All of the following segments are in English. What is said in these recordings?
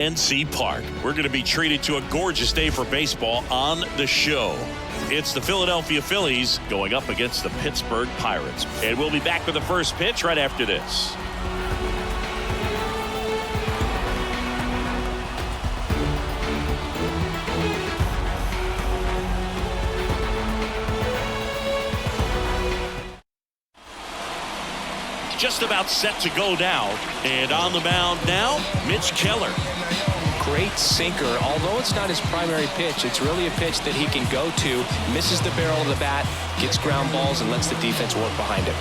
NC Park. We're going to be treated to a gorgeous day for baseball on the show. It's the Philadelphia Phillies going up against the Pittsburgh Pirates. And we'll be back with the first pitch right after this. Just about set to go now. And on the mound now, Mitch Keller. Great sinker. Although it's not his primary pitch, it's really a pitch that he can go to. Misses the barrel of the bat, gets ground balls, and lets the defense work behind him.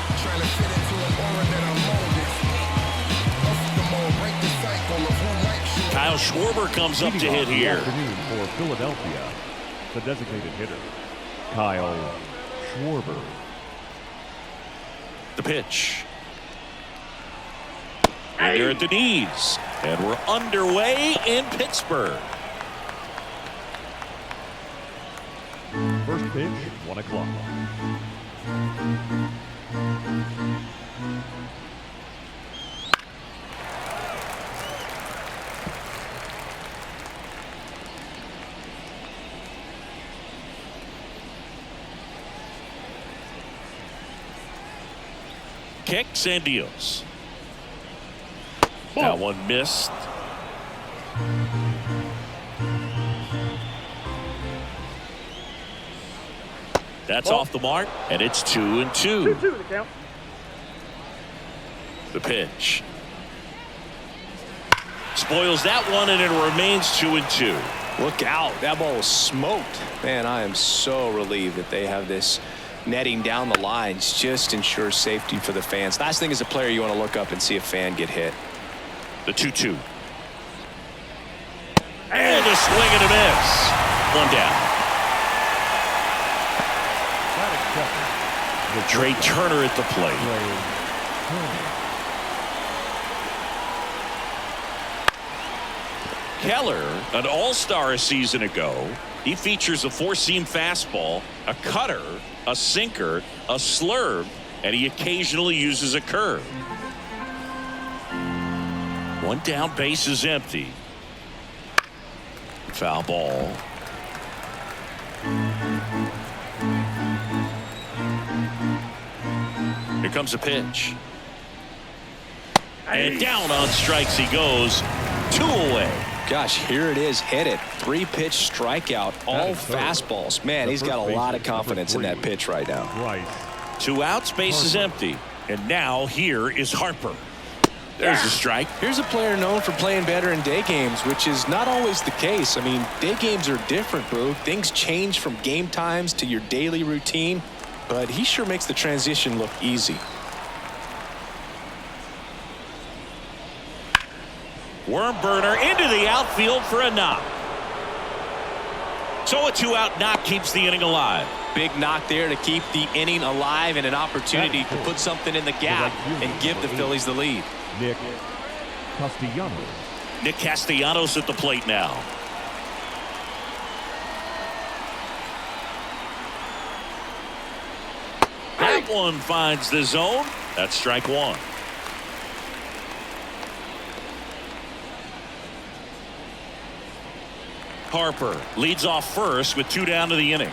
Kyle Schwarber comes up to hit here. Afternoon for Philadelphia, the designated hitter, Kyle Schwarber. The pitch. And they're at the knees. And we're underway in Pittsburgh. First pitch, 1 o'clock. Kicks and deals. That one missed. That's off the mark, and it's 2-2. The pitch. Spoils that one, and it remains 2-2. Look out. That ball was smoked. Man, I am so relieved that they have this netting down the lines. Just ensures safety for the fans. Last thing as a player, you want to look up and see a fan get hit. The 2-2. And a swing and a miss. One down. Trey Turner at the plate. Keller, an all-star a season ago. He features a four-seam fastball, a cutter, a sinker, a slurve, and he occasionally uses a curve. One down, base is empty. Foul ball. Here comes a pitch. And down on strikes he goes. 2 away. Gosh, here it is. Hit it. 3-pitch strikeout. All fastballs. Man, he's got a lot of confidence in that pitch right now. 2 outs, base is empty. And now here is Harper. There's a strike. Here's a player known for playing better in day games, which is not always the case. I mean, day games are different, bro. Things change from game times to your daily routine, but he sure makes the transition look easy. Worm burner into the outfield for a knock. So a 2-out knock keeps the inning alive. Big knock there to keep the inning alive and an opportunity to put something in the gap and give the Phillies the lead. Nick Castellanos. Nick Castellanos at the plate now. That one finds the zone. That's strike 1. Harper leads off first with 2 down to the inning.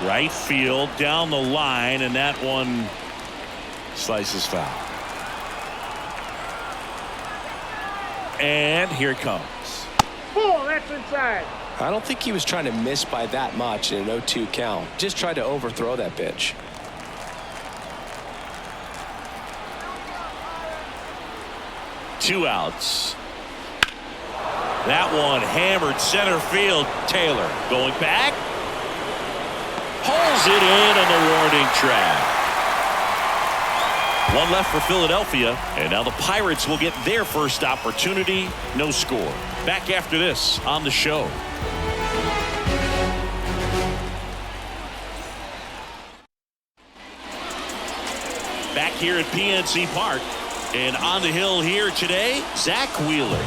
Right field down the line, and that one slices foul. And here it comes. Oh, that's inside. I don't think he was trying to miss by that much in an 0-2 count. Just tried to overthrow that pitch. Two outs. That one hammered center field. Taylor going back. Pulls it in on the warning track. One left for Philadelphia, and now the Pirates will get their first opportunity. No score. Back after this on the show. Back here at PNC Park, and on the hill here today, Zach Wheeler.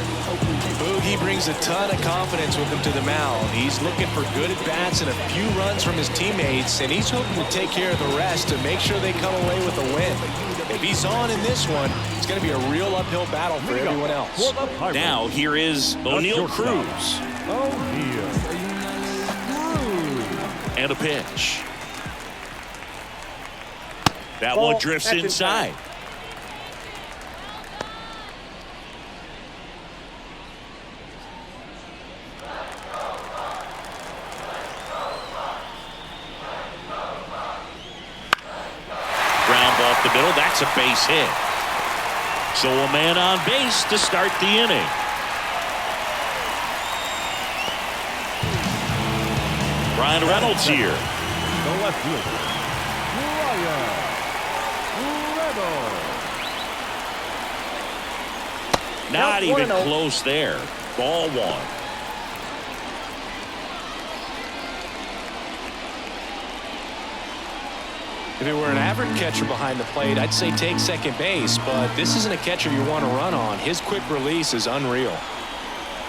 Boog, he brings a ton of confidence with him to the mound. He's looking for good at-bats and a few runs from his teammates, and he's hoping to take care of the rest to make sure they come away with a win. If he's on in this one, it's going to be a real uphill battle for everyone else. Now here is O'Neal Cruz. O'Neal And a pitch. That Ball, one drifts that's inside. Ground ball up the middle. That's a base hit. So a man on base to start the inning. Ryan Reynolds here. The left fielder, Ryan Reynolds. Not Nope, even 1-0. close there. Ball one. If it were an average catcher behind the plate, I'd say take second base, but this isn't a catcher you want to run on. His quick release is unreal.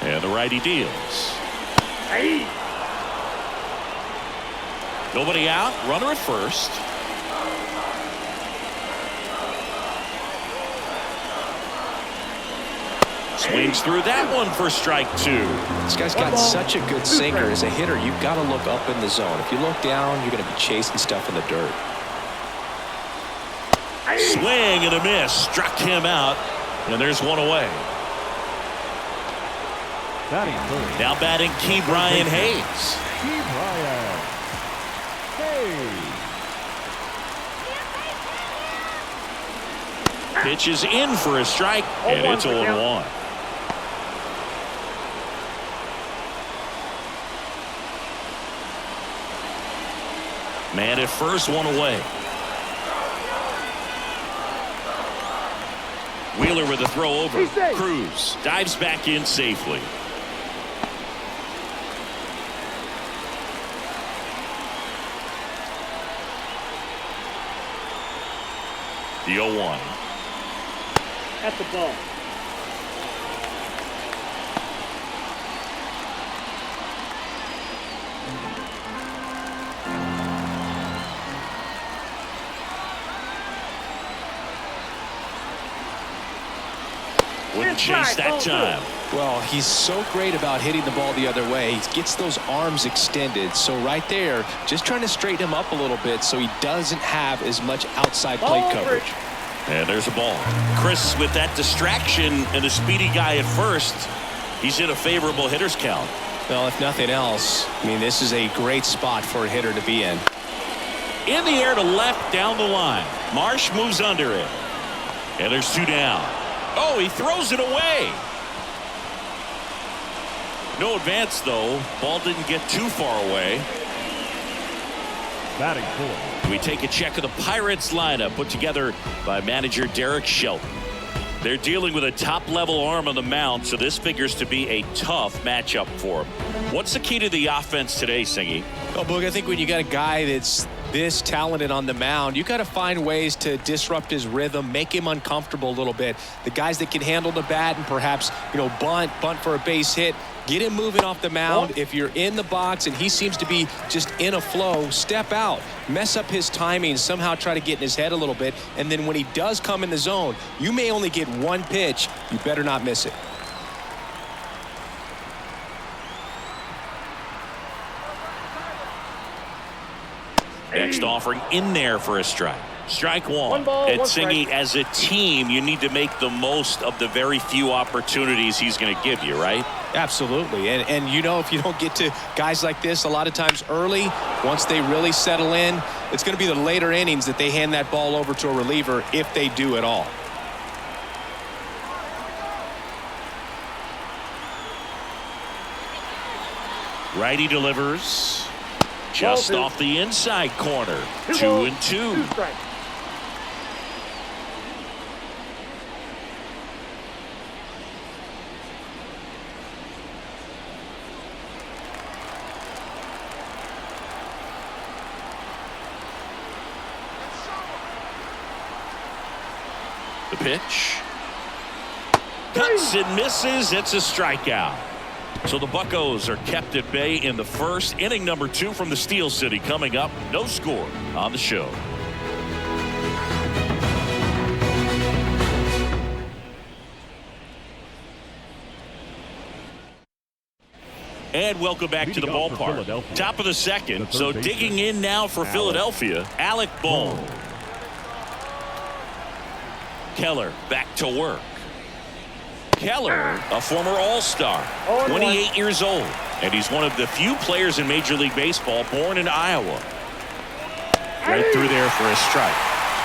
And the righty deals. Hey. Nobody out. Runner at first. Swings through that one for strike two. This guy's got such a good sinker. As a hitter, you've got to look up in the zone. If you look down, you're going to be chasing stuff in the dirt. Swing and a miss. Struck him out. And there's one away. Batting third, Now batting Key Brian Hayes. Key Brian Hayes. Pitches in for a strike. And 0-1 it's for count. 0-1. Man at first, one away. Wheeler with a throw over. He's safe. Cruz dives back in safely. The 0-1. At the ball. Wouldn't chase that time. Well, he's so great about hitting the ball the other way. He gets those arms extended. So right there, just trying to straighten him up a little bit so he doesn't have as much outside plate Ball coverage. And there's a ball. Chris, with that distraction and a speedy guy at first, he's in a favorable hitter's count. Well, if nothing else, I mean, this is a great spot for a hitter to be in. In the air to left down the line. Marsh moves under it. And there's two down. Oh, he throws it away. No advance, though. Ball didn't get too far away. Batting fourth, We take a check of the Pirates lineup put together by manager Derek Shelton. They're dealing with a top-level arm on the mound, so this figures to be a tough matchup for him. What's the key to the offense today, Singy? Well, Boog, I think when you got a guy that's this talented on the mound, you got to find ways to disrupt his rhythm, make him uncomfortable a little bit. The guys that can handle the bat and perhaps, bunt for a base hit, get him moving off the mound. If you're in the box and he seems to be just in a flow, step out, mess up his timing, somehow try to get in his head a little bit. And then when he does come in the zone, you may only get one pitch. You better not miss it. Next offering in there for a strike. Strike one. One ball, And one Singy, strike. as a team, you need to make the most of the very few opportunities he's going to give you, right? Absolutely. And if you don't get to guys like this a lot of times early, once they really settle in, it's going to be the later innings that they hand that ball over to a reliever, if they do at all. Righty delivers. Just Ball two. off the inside corner. 2 2-2. balls, 2 strikes. The pitch. Cuts and misses. It's a strikeout. So the Buccos are kept at bay in the first. Inning number 2 from the Steel City coming up. No score on the show. And welcome back to the ballpark. Top of the second. So digging in now for Philadelphia, Alec Bohm. Keller back to work. Keller, a former All-Star, 28 years old, and he's one of the few players in Major League Baseball born in Iowa. Right through there for a strike.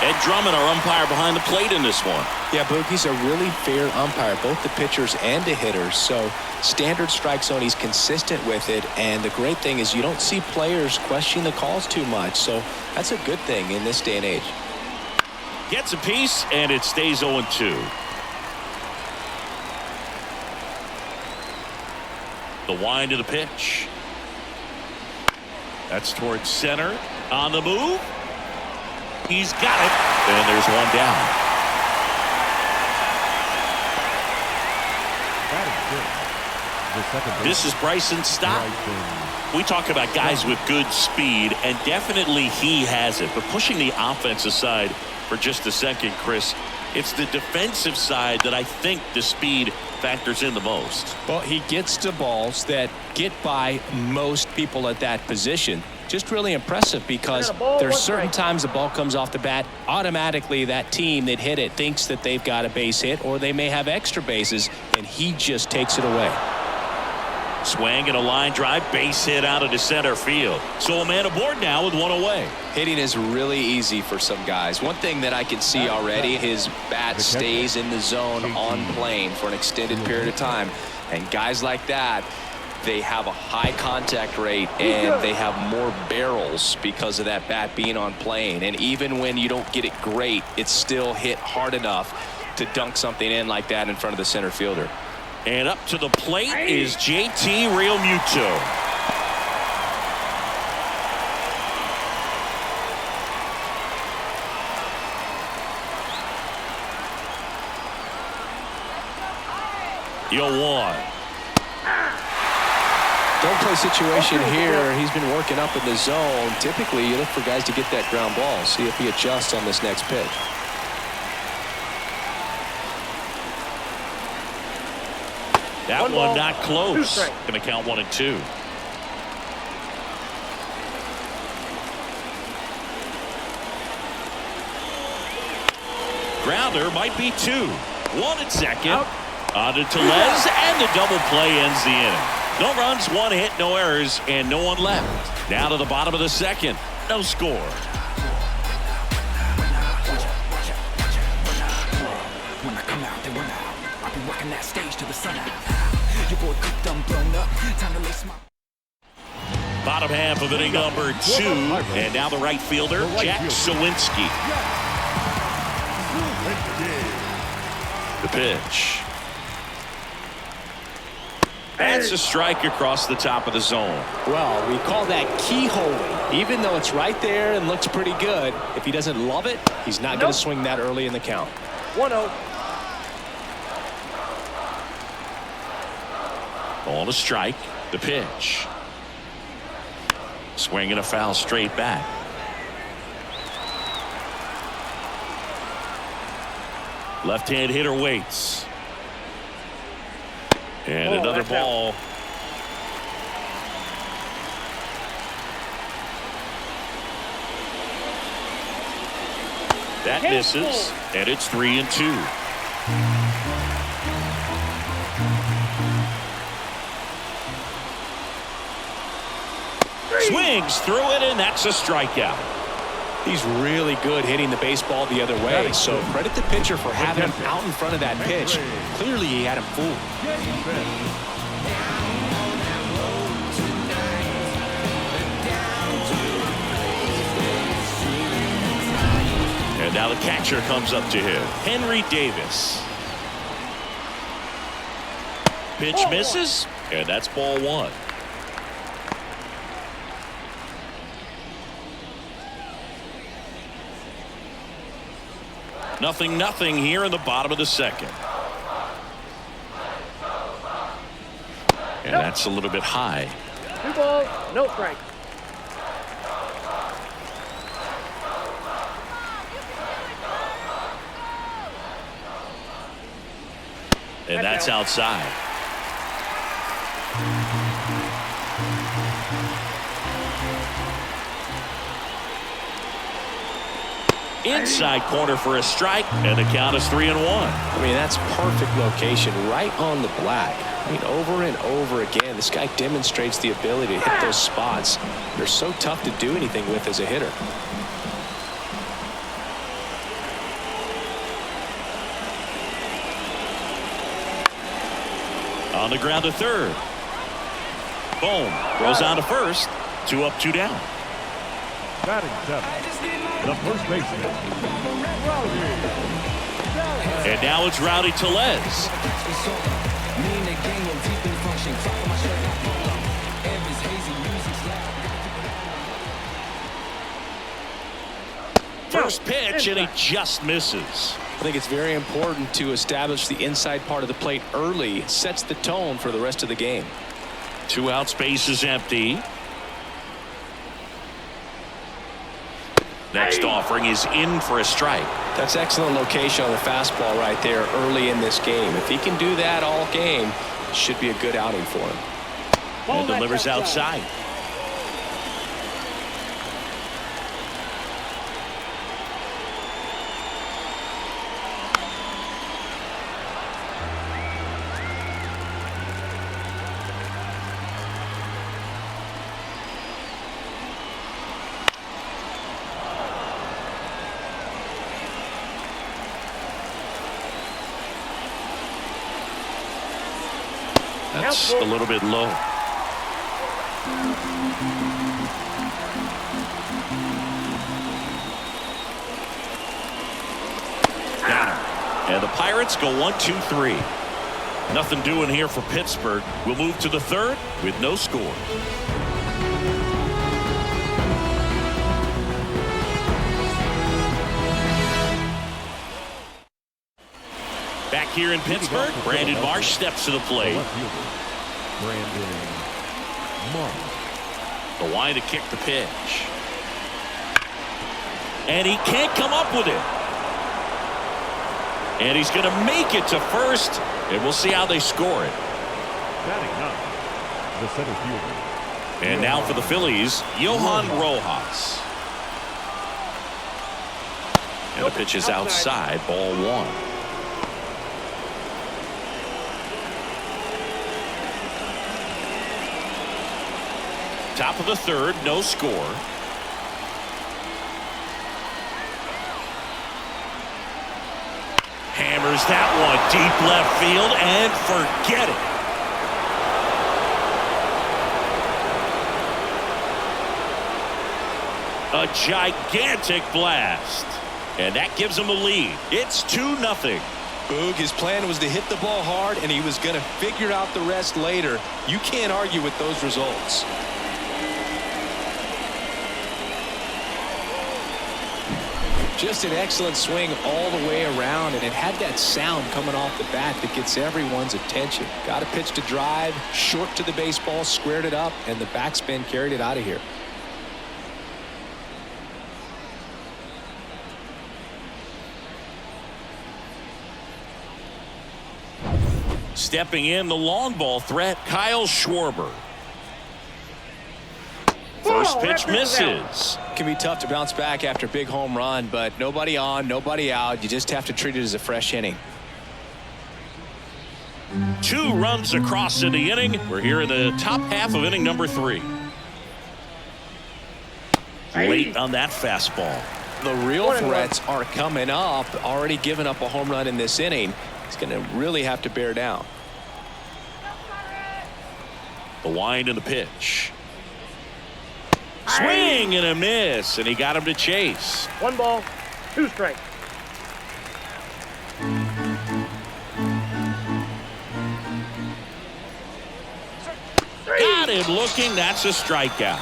Ed Drummond, our umpire behind the plate in this one. Yeah, Boog, he's a really fair umpire, both the pitchers and the hitters. So standard strike zone, he's consistent with it. And the great thing is you don't see players questioning the calls too much. So that's a good thing in this day and age. Gets a piece, and it stays 0-2. The wind of the pitch. That's towards center. On the move. He's got it. And there's one down. This is Bryson Stott. We talk about guys with good speed, and definitely he has it. But pushing the offense aside for just a second, Chris, it's the defensive side that I think the speed factors in the most. Well, he gets to balls that get by most people at that position. Just really impressive because there's certain times the ball comes off the bat, automatically that team that hit it thinks that they've got a base hit or they may have extra bases, and he just takes it away. Swing and a line drive, base hit out into center field. So a man aboard now with one away. Hitting is really easy for some guys. One thing that I can see already, his bat stays in the zone on plane for an extended period of time. And guys like that, they have a high contact rate and they have more barrels because of that bat being on plane. And even when you don't get it great, it's still hit hard enough to dunk something in like that in front of the center fielder. And up to the plate is JT Realmuto. You'll one. Don't play situation here. He's been working up in the zone. Typically, you look for guys to get that ground ball. See if he adjusts on this next pitch. That one not close. Going to count 1-2. Grounder might be 2. 1 at second. On to Tellez, and the double play ends the inning. No runs, 1 hit, no errors, and no one left. Down to the bottom of the second. No score. When I come out, they run out. I'll be working that stage to the sun out. Your boy cooked, I'm blown up. Time to lace my... Bottom half of inning number 2, and now the right fielder, Jack Sawinski. The pitch. That's a strike across the top of the zone. Well, we call that keyholing. Even though it's right there and looks pretty good, if he doesn't love it, he's not going to swing that early in the count. 1-0. Ball to strike. The pitch. Swing and a foul straight back. Left-hand hitter waits. And another ball. That misses, and it's 3-2. Swings through it, and that's a strikeout. He's really good hitting the baseball the other way, so credit the pitcher for having him out in front of that pitch. Clearly, he had him fooled. And now the catcher comes up to him, Henry Davis. Pitch misses, and that's ball 1. Nothing here in the bottom of the second. And that's a little bit high. 2 balls, no strikes. And that's outside. Inside corner for a strike, and the count is 3-1. I mean, that's perfect location, right on the black. I mean, over and over again, this guy demonstrates the ability to hit those spots. They're so tough to do anything with as a hitter. On the ground to third. Boom. Goes on to first. 2 up, 2 down. Batting 7. The first baseman. And now it's Rowdy Tellez. First pitch, and he just misses. I think it's very important to establish the inside part of the plate early. It sets the tone for the rest of the game. 2 outs, base is empty. Next offering is in for a strike. That's excellent location on the fastball right there early in this game. If he can do that all game, it should be a good outing for him. And delivers outside. That's a little bit low. Got him. And the Pirates go 1-2-3. Nothing doing here for Pittsburgh. We'll move to the third with no score. Back here in Pittsburgh, Brandon Marsh steps to the plate. Brandon Marsh. The line to kick the pitch. And he can't come up with it. And he's going to make it to first. And we'll see how they score it. Batting 9. The center fielder. And now for the Phillies, Johan Rojas. And the pitch is outside, ball 1. Top of the third, no score. Hammers that one deep left field and forget it. A gigantic blast. And that gives him a lead. It's 2-0. Boog, his plan was to hit the ball hard, and he was going to figure out the rest later. You can't argue with those results. Just an excellent swing all the way around, and it had that sound coming off the bat that gets everyone's attention. Got a pitch to drive, short to the baseball, squared it up, and the backspin carried it out of here. Stepping in, the long ball threat, Kyle Schwarber. First pitch misses. It can be tough to bounce back after a big home run, but nobody on, nobody out. You just have to treat it as a fresh inning. 2 runs across in the inning. We're here in the top half of inning number 3. Late on that fastball. The real threats are coming up. Already given up a home run in this inning. He's going to really have to bear down. The wind and the pitch. Swing and a miss, and he got him to chase. 1 ball, 2 strikes. Got him looking. That's a strikeout.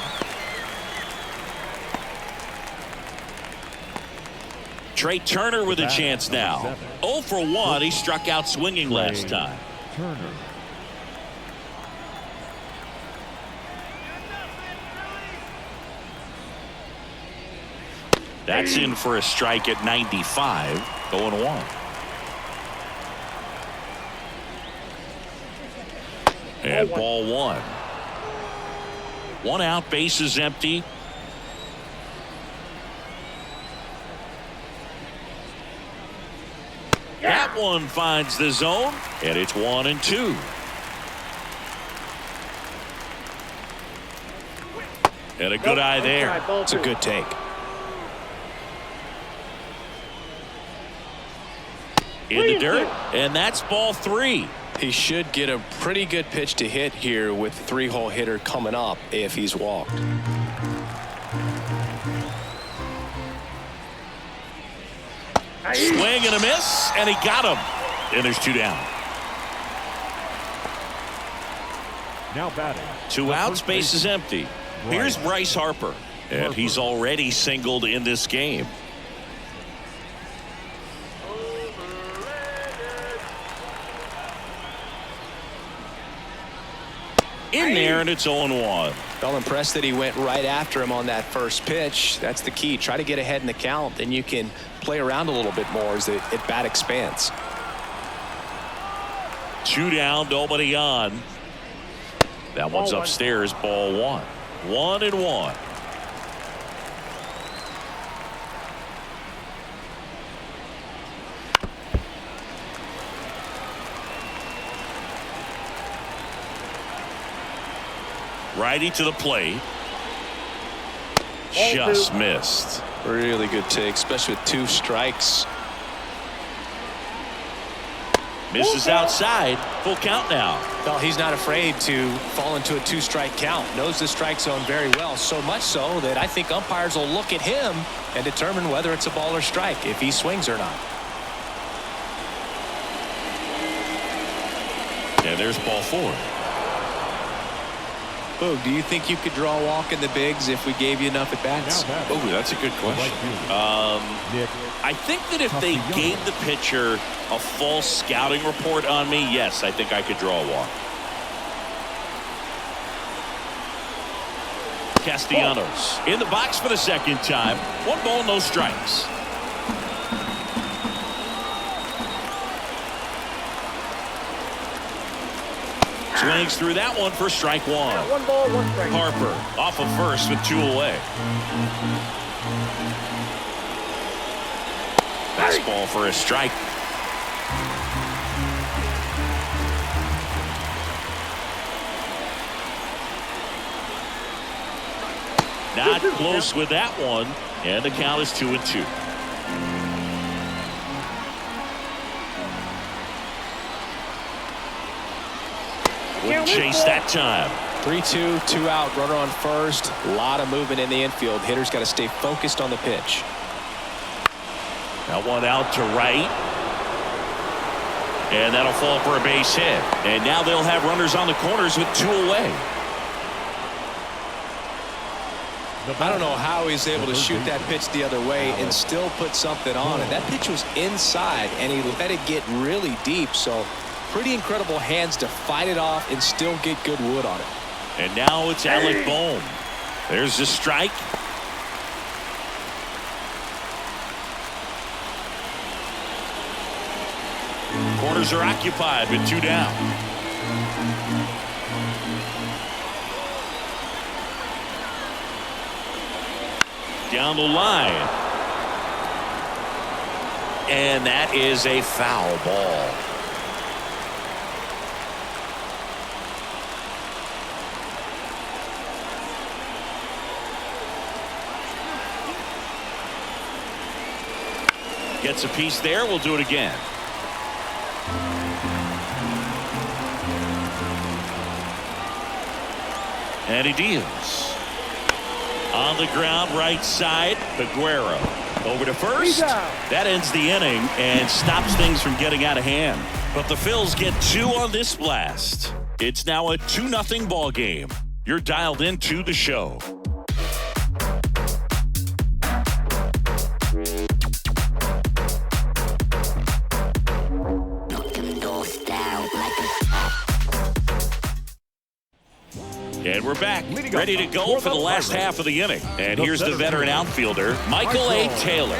Trey Turner with a chance now. 0 for 1. He struck out swinging last time. Turner. That's in for a strike at 95. 0-1. And ball one. One out, bases empty. That one finds the zone, and it's 1-2. And a good eye there. It's a good take. In the dirt, and that's ball three. He should get a pretty good pitch to hit here with the three-hole hitter coming up if he's walked. Swing and a miss, and he got him. And there's two down. Now batting. Two outs, base is empty. Here's Bryce Harper, and he's already singled in this game. In there, and it's 0-1. Well, impressed that he went right after him on that first pitch. That's the key. Try to get ahead in the count, then you can play around a little bit more as the at-bat expands. Two down, nobody on. That one's upstairs, ball one. 1-1. Righty to the plate. Just missed. Really good take, especially with two strikes. Misses outside. Full count now. Well, he's not afraid to fall into a two-strike count. Knows the strike zone very well, so much so that I think umpires will look at him and determine whether it's a ball or strike, if he swings or not. And there's ball four. Boog, do you think you could draw a walk in the bigs if we gave you enough at bats? Oh, that's a good question. I think that if they gave the pitcher a false scouting report on me, yes, I think I could draw a walk. Castellanos in the box for the second time. 1 ball, no strikes. Swings through that one for strike one. 1 ball, 1 strike. Harper off of first with 2 away. Fastball for a strike. Not close with that one, and the count is 2-2. Wouldn't chase that time. 3-2, 2 out, runner on first. A lot of movement in the infield. Hitter's got to stay focused on the pitch. That one out to right. And that'll fall for a base hit. And now they'll have runners on the corners with 2 away. I don't know how he's able to shoot that pitch the other way and still put something on it. That pitch was inside, and he let it get really deep. So pretty incredible hands to fight it off and still get good wood on it. And now it's Alec Bohm. There's the strike. Corners are occupied with 2 down. Down the line. And that is a foul ball. Gets a piece there. We'll do it again. And he deals. On the ground, right side, Aguero. Over to first. That ends the inning and stops things from getting out of hand. But the Phils get 2 on this blast. It's now a 2-0 ball game. You're dialed into the show. And we're back, ready to go for the last half of the inning. And here's the veteran outfielder, Michael A. Taylor.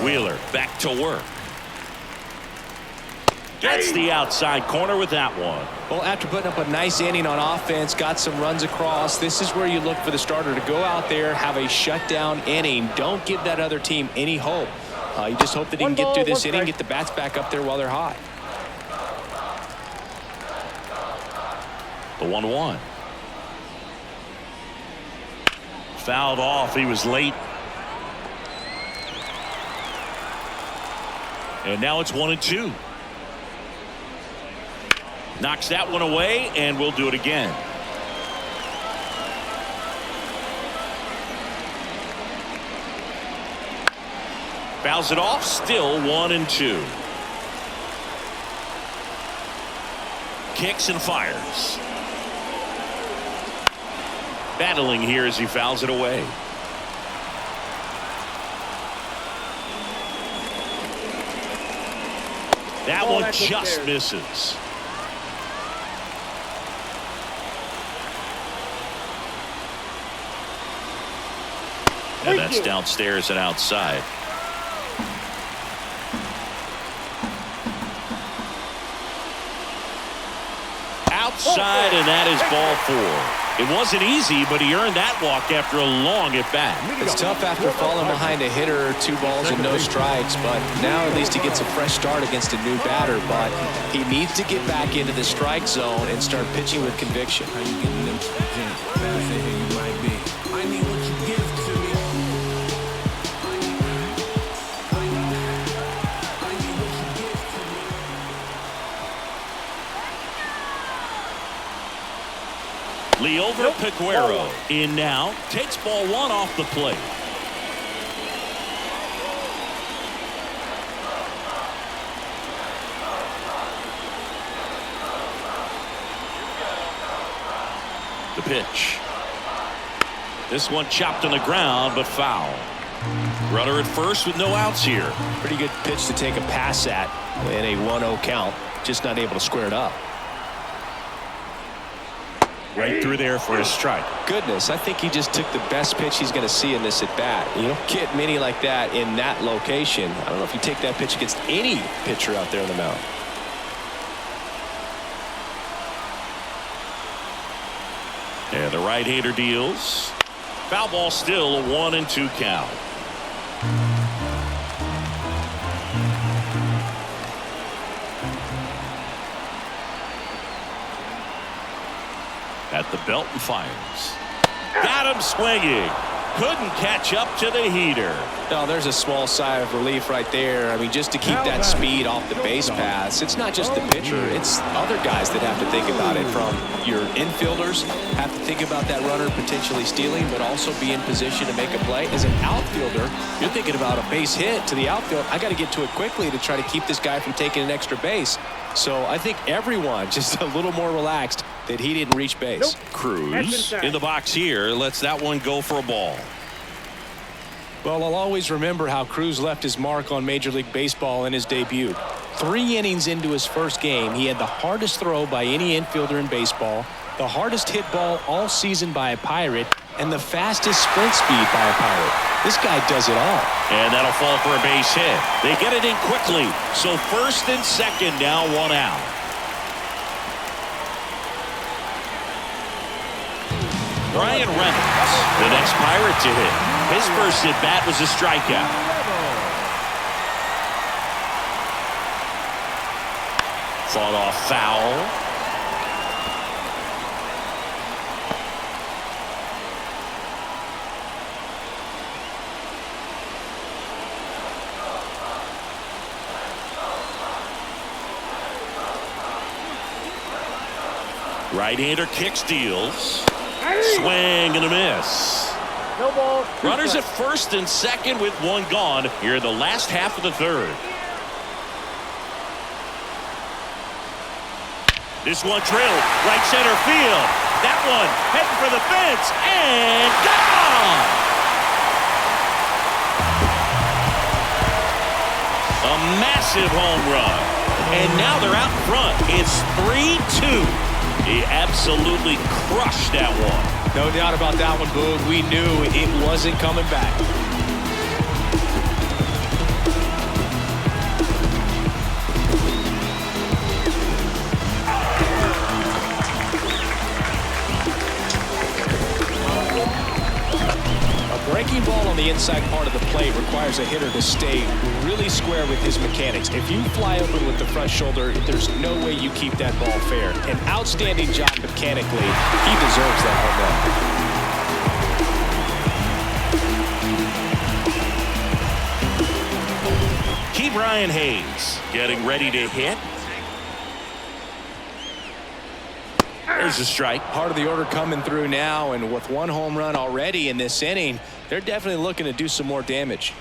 Wheeler back to work. Gets the outside corner with that one. Well, after putting up a nice inning on offense, got some runs across, this is where you look for the starter to go out there, have a shutdown inning. Don't give that other team any hope. You just hope that he can get through this inning, get the bats back up there while they're hot. The 1-1. Fouled off. He was late. And now it's 1-2. Knocks that one away, and we'll do it again. Fouls it off. Still 1-2. Kicks and fires. Battling here as he fouls it away. That one just misses. And that's downstairs and outside. Outside, and that is ball 4. It wasn't easy, but he earned that walk after a long at-bat. It's tough after falling behind a hitter, 2 balls and no strikes, but now at least he gets a fresh start against a new batter. But he needs to get back into the strike zone and start pitching with conviction. Leover Peguero in now, takes ball 1 off the plate. The pitch. This one chopped on the ground, but foul. Runner at first with no outs here. Pretty good pitch to take a pass at in a 1-0 count. Just not able to square it up. Right through there for a strike. Goodness, I think he just took the best pitch he's going to see in this at bat. You don't get many like that in that location. I don't know if you take that pitch against any pitcher out there on the mound. And the right-hander deals. Foul ball, still a 1-2 count. At the belt and fires. Got him swinging. Couldn't catch up to the heater. No, there's a small sigh of relief right there. I mean, just to keep that speed off the base paths. It's not just the pitcher. It's other guys that have to think about it. From your infielders have to think about that runner potentially stealing, but also be in position to make a play. As an outfielder, you're thinking about a base hit to the outfield. I got to get to it quickly to try to keep this guy from taking an extra base. So I think everyone just a little more relaxed that he didn't reach base. Cruz in the box here lets that one go for a ball. Well, I'll always remember how Cruz left his mark on Major League Baseball in his debut. 3 innings into his first game, he had the hardest throw by any infielder in baseball, the hardest hit ball all season by a Pirate, and the fastest sprint speed by a Pirate. This guy does it all. And that'll fall for a base hit. They get it in quickly. So first and second, now 1 out. Brian Reynolds, the next Pirate to hit. His first at bat was a strikeout. Fought off foul. Right-hander kicks, deals. Swing and a miss. No ball. Runners at first and second with 1 gone here in the last half of the 3rd. This one drilled right center field. That one heading for the fence and gone. A massive home run. And now they're out in front. It's 3-2. He absolutely crushed that one. No doubt about that one, Boog. We knew it wasn't coming back. Breaking ball on the inside part of the plate requires a hitter to stay really square with his mechanics. If you fly open with the front shoulder, there's no way you keep that ball fair. An outstanding job mechanically. He deserves that home run. Keep Ryan Hayes getting ready to hit. There's a strike. Part of the order coming through now, and with one home run already in this inning, they're definitely looking to do some more damage.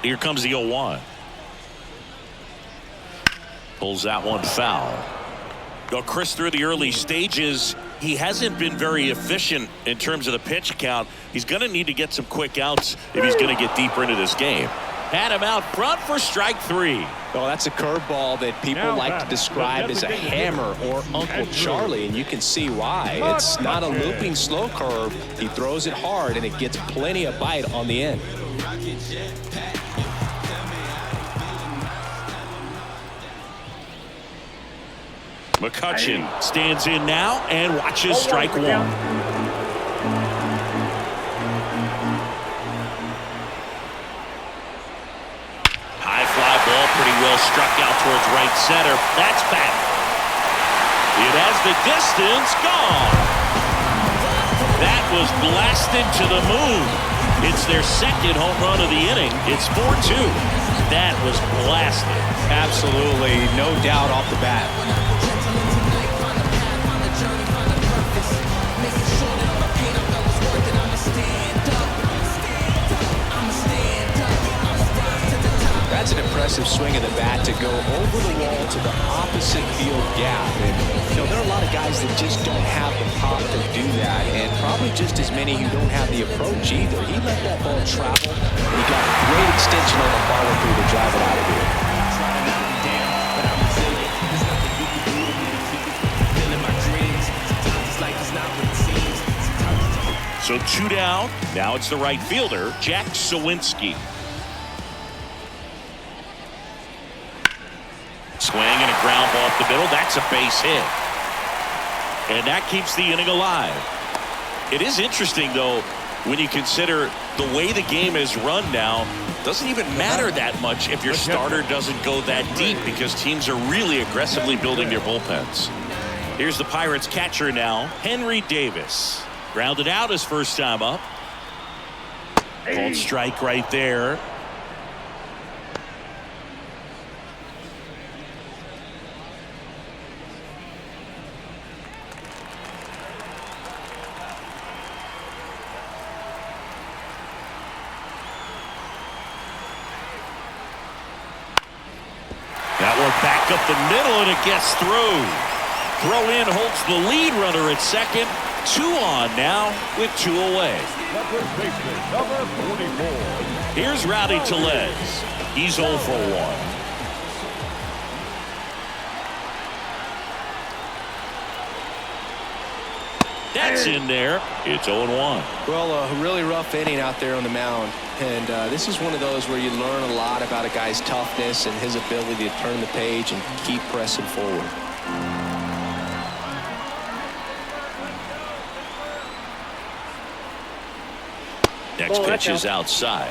Here comes the 0-1. Pulls that one foul. Well, Chris, through the early stages, he hasn't been very efficient in terms of the pitch count. He's going to need to get some quick outs if he's going to get deeper into this game. Had him out front for strike 3. Well, that's a curveball that people like to describe as a hammer or Uncle Charlie, and you can see why. It's not a looping slow curve. He throws it hard, and it gets plenty of bite on the end. McCutchen stands in now and watches strike 1. Pretty well struck out towards right center. That's back. It has the distance gone. That was blasted to the moon. It's their second home run of the inning. It's 4-2. That was blasted. Absolutely, no doubt off the bat. That's an impressive swing of the bat to go over the wall to the opposite field gap. And, there are a lot of guys that just don't have the pop to do that, and probably just as many who don't have the approach either. He let that ball travel, and he got a great extension on the follow-through to drive it out of here. So 2 down. Now it's the right fielder, Jack Sawinski. Swing and a ground ball up the middle. That's a base hit. And that keeps the inning alive. It is interesting, though, when you consider the way the game is run now. Doesn't even matter that much if your starter doesn't go that deep, because teams are really aggressively building their bullpens. Here's the Pirates catcher now, Henry Davis. Grounded out his first time up. Called strike right there. That one back up the middle, and it gets through. Throw in holds the lead runner at second. 2 on now with 2 away. Number 44. Here's Rowdy Tellez. He's 0 for 1. That's in there. It's 0-1. Well, a really rough inning out there on the mound. And this is one of those where you learn a lot about a guy's toughness and his ability to turn the page and keep pressing forward. Next pitch is outside.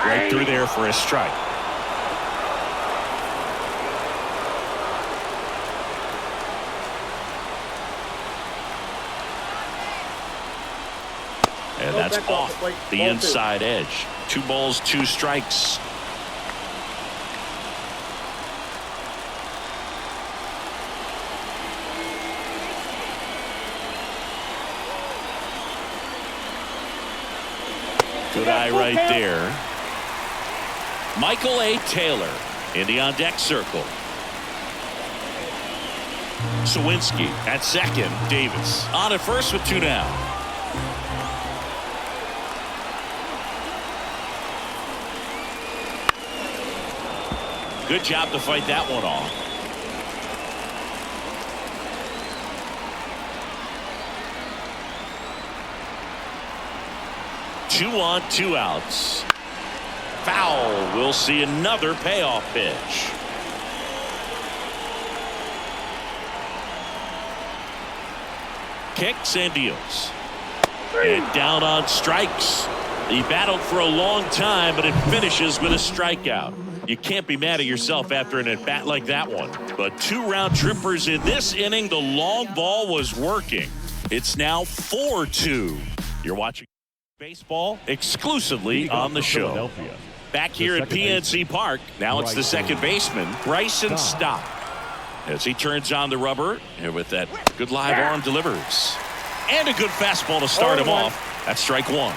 Right through there for a strike. And that's off the inside edge. 2 balls, 2 strikes. Good eye right there. Michael A. Taylor in the on-deck circle. Sawinski at second. Davis on at first with 2 down. Good job to fight that one off. Two on, 2 outs. Foul. We'll see another payoff pitch. Kicks and deals. And down on strikes. He battled for a long time, but it finishes with a strikeout. You can't be mad at yourself after an at-bat like that one. But 2 round trippers in this inning. The long ball was working. It's now 4-2. You're watching baseball exclusively on the show. Back here at PNC Park. Now it's the second baseman, Bryson Stott. As he turns on the rubber, and with that good live arm delivers. And a good fastball to start him off. That's strike 1.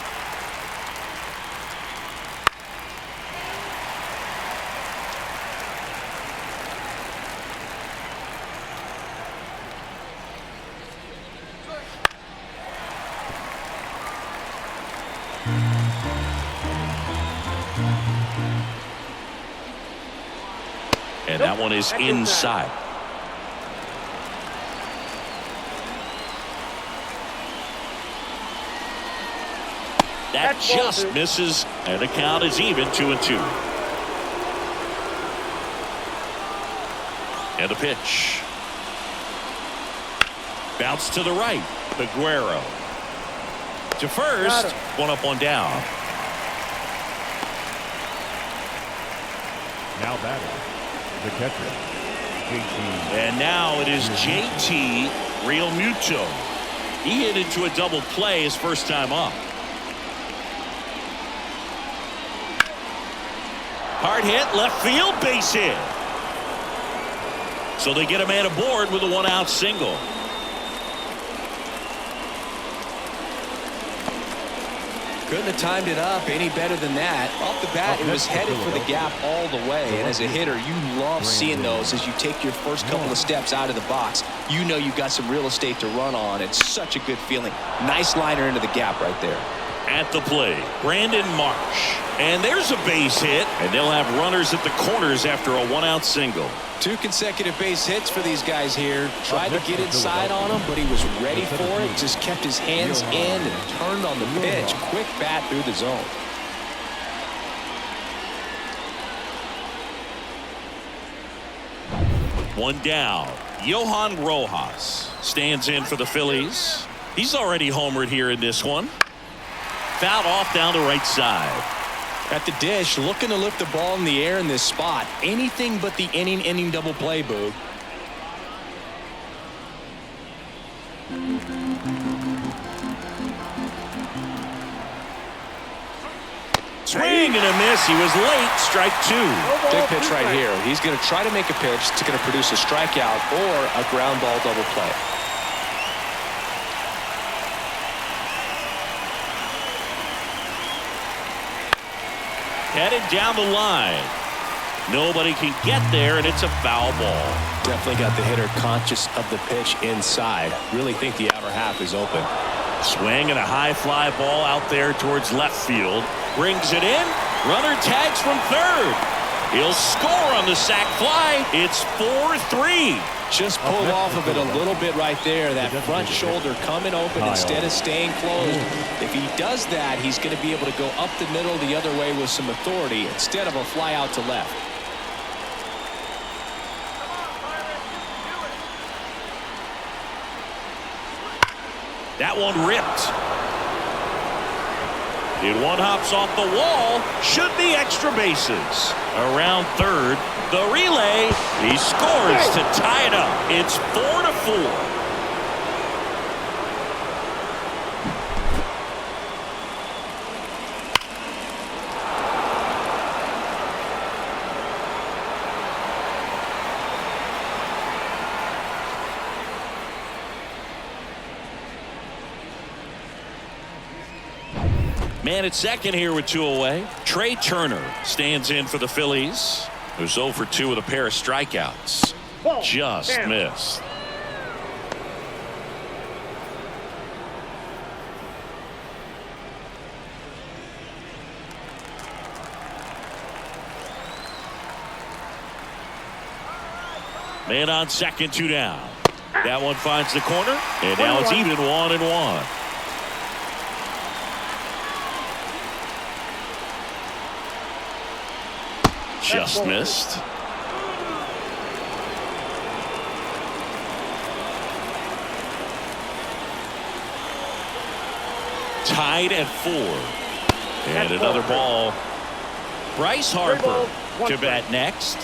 And that one is inside. That just misses, and the count is even 2-2. And a pitch. Bounce to the right. Aguero to first. 1 up, 1 down. Now batting, the catcher, JT. And now it is JT Realmuto. He hit into a double play his first time up. Hard hit, left field, base hit. So they get a man aboard with a 1-out single. Couldn't have timed it up any better than that. Off the bat, it was headed for the gap all the way. And as a hitter, you love seeing those as you take your first couple of steps out of the box. You know you've got some real estate to run on. It's such a good feeling. Nice liner into the gap right there. At the plate, Brandon Marsh. And there's a base hit, and they'll have runners at the corners after a 1-out single. 2 consecutive base hits for these guys here. Tried to get inside on him, but he was ready for it. Just kept his hands in and turned on the pitch. Quick bat through the zone. One down. Johan Rojas stands in for the Phillies. He's already homered here in this one. Fouled off down the right side. At the dish, looking to lift the ball in the air in this spot. Anything but the inning double play, Boog. Swing and a miss. He was late. Strike 2. Big pitch right here. He's going to try to make a pitch that's going to produce a strikeout or a ground ball double play. Headed down the line. Nobody can get there, and it's a foul ball. Definitely got the hitter conscious of the pitch inside. Really think the outer half is open. Swing and a high fly ball out there towards left field. Brings it in. Runner tags from third. He'll score on the sac fly. It's 4-3. Just pulled off of it a little bit right there. That front shoulder coming open instead of staying closed. If he does that, he's going to be able to go up the middle the other way with some authority instead of a fly out to left. That one ripped. And one hops off the wall. Should be extra bases. Around third. The relay. He scores to tie it up. It's 4-4. Man at second here with 2 away. Trey Turner stands in for the Phillies. Who's 0 for 2 with a pair of strikeouts. Just missed. Man on second, 2 down. That one finds the corner, and now it's even 1-1. Just missed. Tied at 4. And another ball. Bryce Harper to bat next.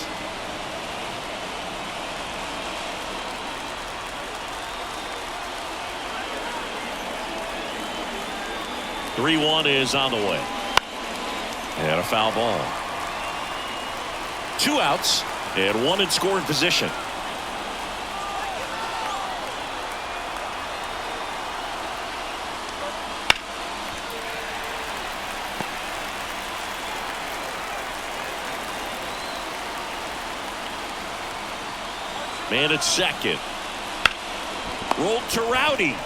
(3-1) is on the way. And a foul ball. 2 outs and 1 in scoring position. Man at second. Rolled to Rowdy.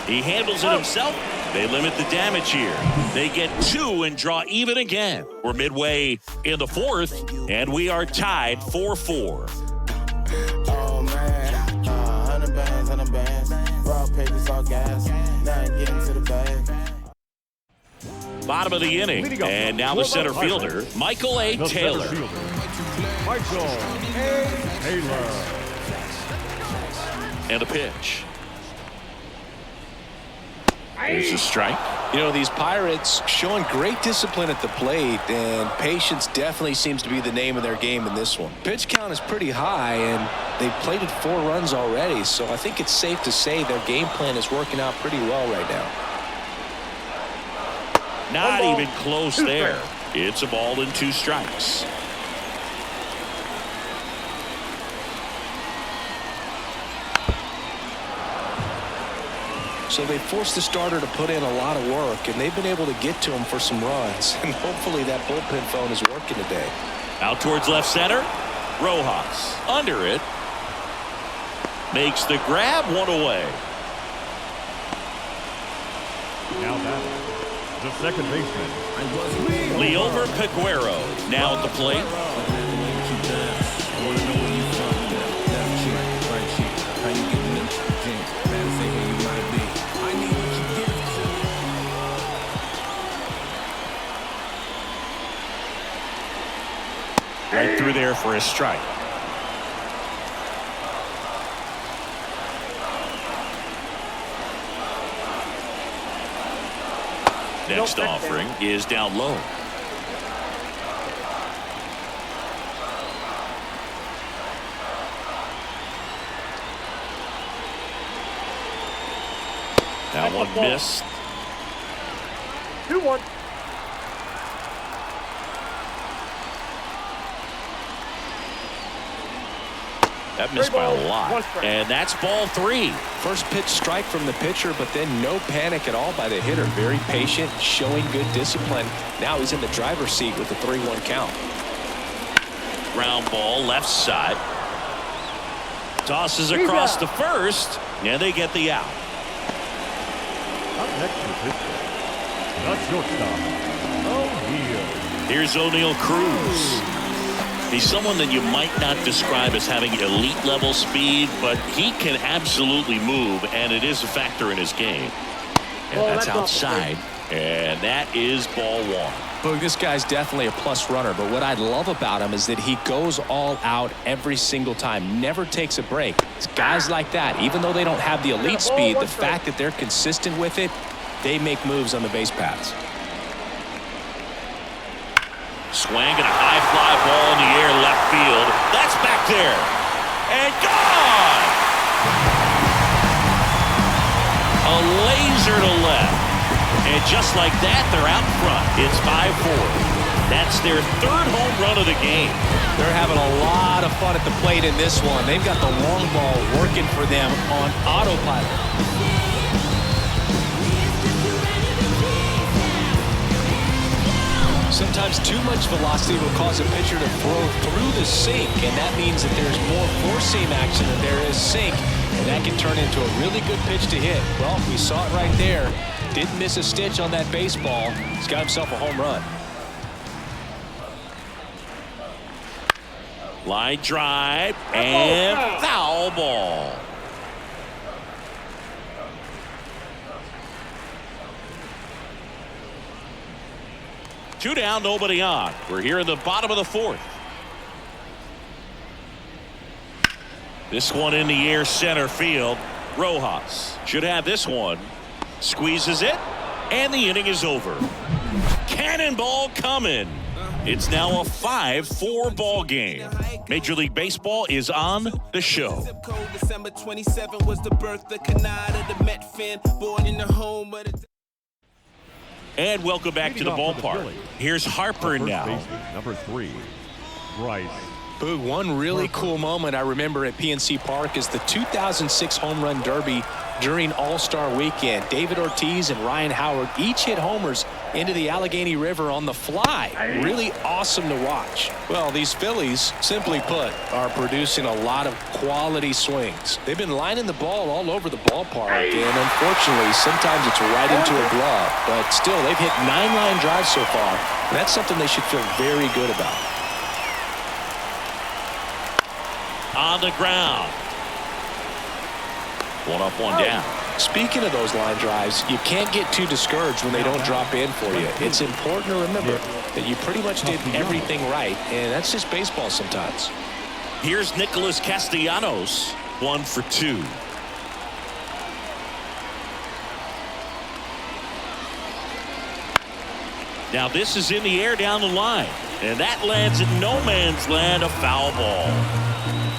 He handles it himself. They limit the damage here. They get 2 and draw even again. We're midway in the 4th, and we are tied 4-4. Oh man, 100 bands, raw papers, all gas. Now I'm getting to the bag. Bottom of the inning, and now the center fielder, Michael A. Taylor. Michael A. Taylor. And a pitch. There's a strike. You know, these Pirates showing great discipline at the plate, and patience definitely seems to be the name of their game in this one. Pitch count is pretty high, and they've plated 4 runs already, so I think it's safe to say their game plan is working out pretty well right now. Not even close there. It's a ball and 2 strikes. So they forced the starter to put in a lot of work, and they've been able to get to him for some runs. And hopefully that bullpen phone is working today. Out towards left center. Rojas under it. Makes the grab, 1 away. Now batting, the second baseman, Leover Peguero now at the plate. Right through there for a strike. Next offering is down low. That one missed. 2-1. That missed by a lot. And that's ball 3. First pitch strike from the pitcher, but then no panic at all by the hitter. Very patient, showing good discipline. Now he's in the driver's seat with the 3-1 count. Ground ball left side. Tosses across to first, and they get the out. up next is pitcher, the shortstop, O'Neill. Here's O'Neill Cruz. He's someone that you might not describe as having elite level speed, but he can absolutely move, and it is a factor in his game. And that's outside, and that is ball 1. Boog, this guy's definitely a plus runner, but what I love about him is that he goes all out every single time, never takes a break. It's guys like that, even though they don't have the elite speed, the fact that they're consistent with it, they make moves on the base paths. Swing and a high fly ball in the air left field. That's back there. And gone! A laser to left. And just like that, they're out front. It's 5-4. That's their 3rd home run of the game. They're having a lot of fun at the plate in this one. They've got the long ball working for them on autopilot. Sometimes too much velocity will cause a pitcher to throw through the sink, and that means that there's more four-seam action than there is sink, and that can turn into a really good pitch to hit. Well, we saw it right there. Didn't miss a stitch on that baseball. He's got himself a home run. Line drive and foul ball. Two down, nobody on. We're here in the bottom of the fourth. This one in the air, center field. Rojas should have this one. Squeezes it, and the inning is over. Cannonball coming. It's now a 5-4 ball game. Major League Baseball is on the show. December 27 was the birth of Canada, the Met fan, born in the home of the... And welcome back to the ballpark. Here's Harper now. Baseman, number 3, Bryce. Boog, one really cool moment I remember at PNC Park is the 2006 Home Run Derby during All-Star Weekend. David Ortiz and Ryan Howard each hit homers into the Allegheny River on the fly. Really awesome to watch. Well, these Phillies, simply put, are producing a lot of quality swings. They've been lining the ball all over the ballpark, and unfortunately, sometimes it's right into a glove. But still, they've hit 9 line drives so far, and that's something they should feel very good about. On the ground. One up, one down. Speaking of those line drives, you can't get too discouraged when they don't drop in for you. It's important to remember that you pretty much did everything right, and that's just baseball sometimes. Here's Nicholas Castellanos, 1 for 2. Now this is in the air down the line, and that lands in no man's land, a foul ball.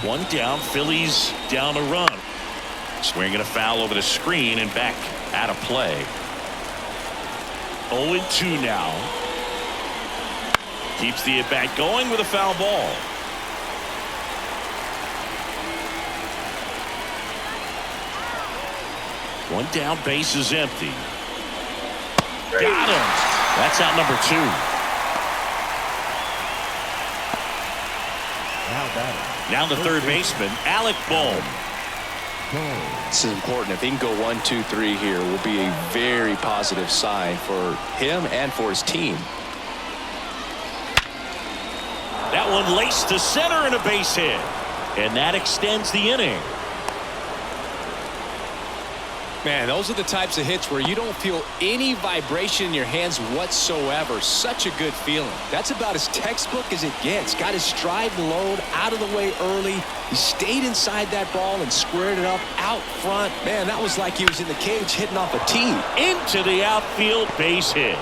One down, Phillies down a run. Swinging a foul over the screen and back out of play. 0-2 now. Keeps the at-bat going with a foul ball. One down, base is empty. Got him. That's out number 2. Now the third baseman, Alec Bohm. This is important. If he can go 1, 2, 3 here, will be a very positive sign for him and for his team. That one laced to center and a base hit. And that extends the inning. Man, those are the types of hits where you don't feel any vibration in your hands whatsoever. Such a good feeling. That's about as textbook as it gets. Got his stride and load out of the way early. He stayed inside that ball and squared it up out front. Man, that was like he was in the cage hitting off a tee. Into the outfield, base hit.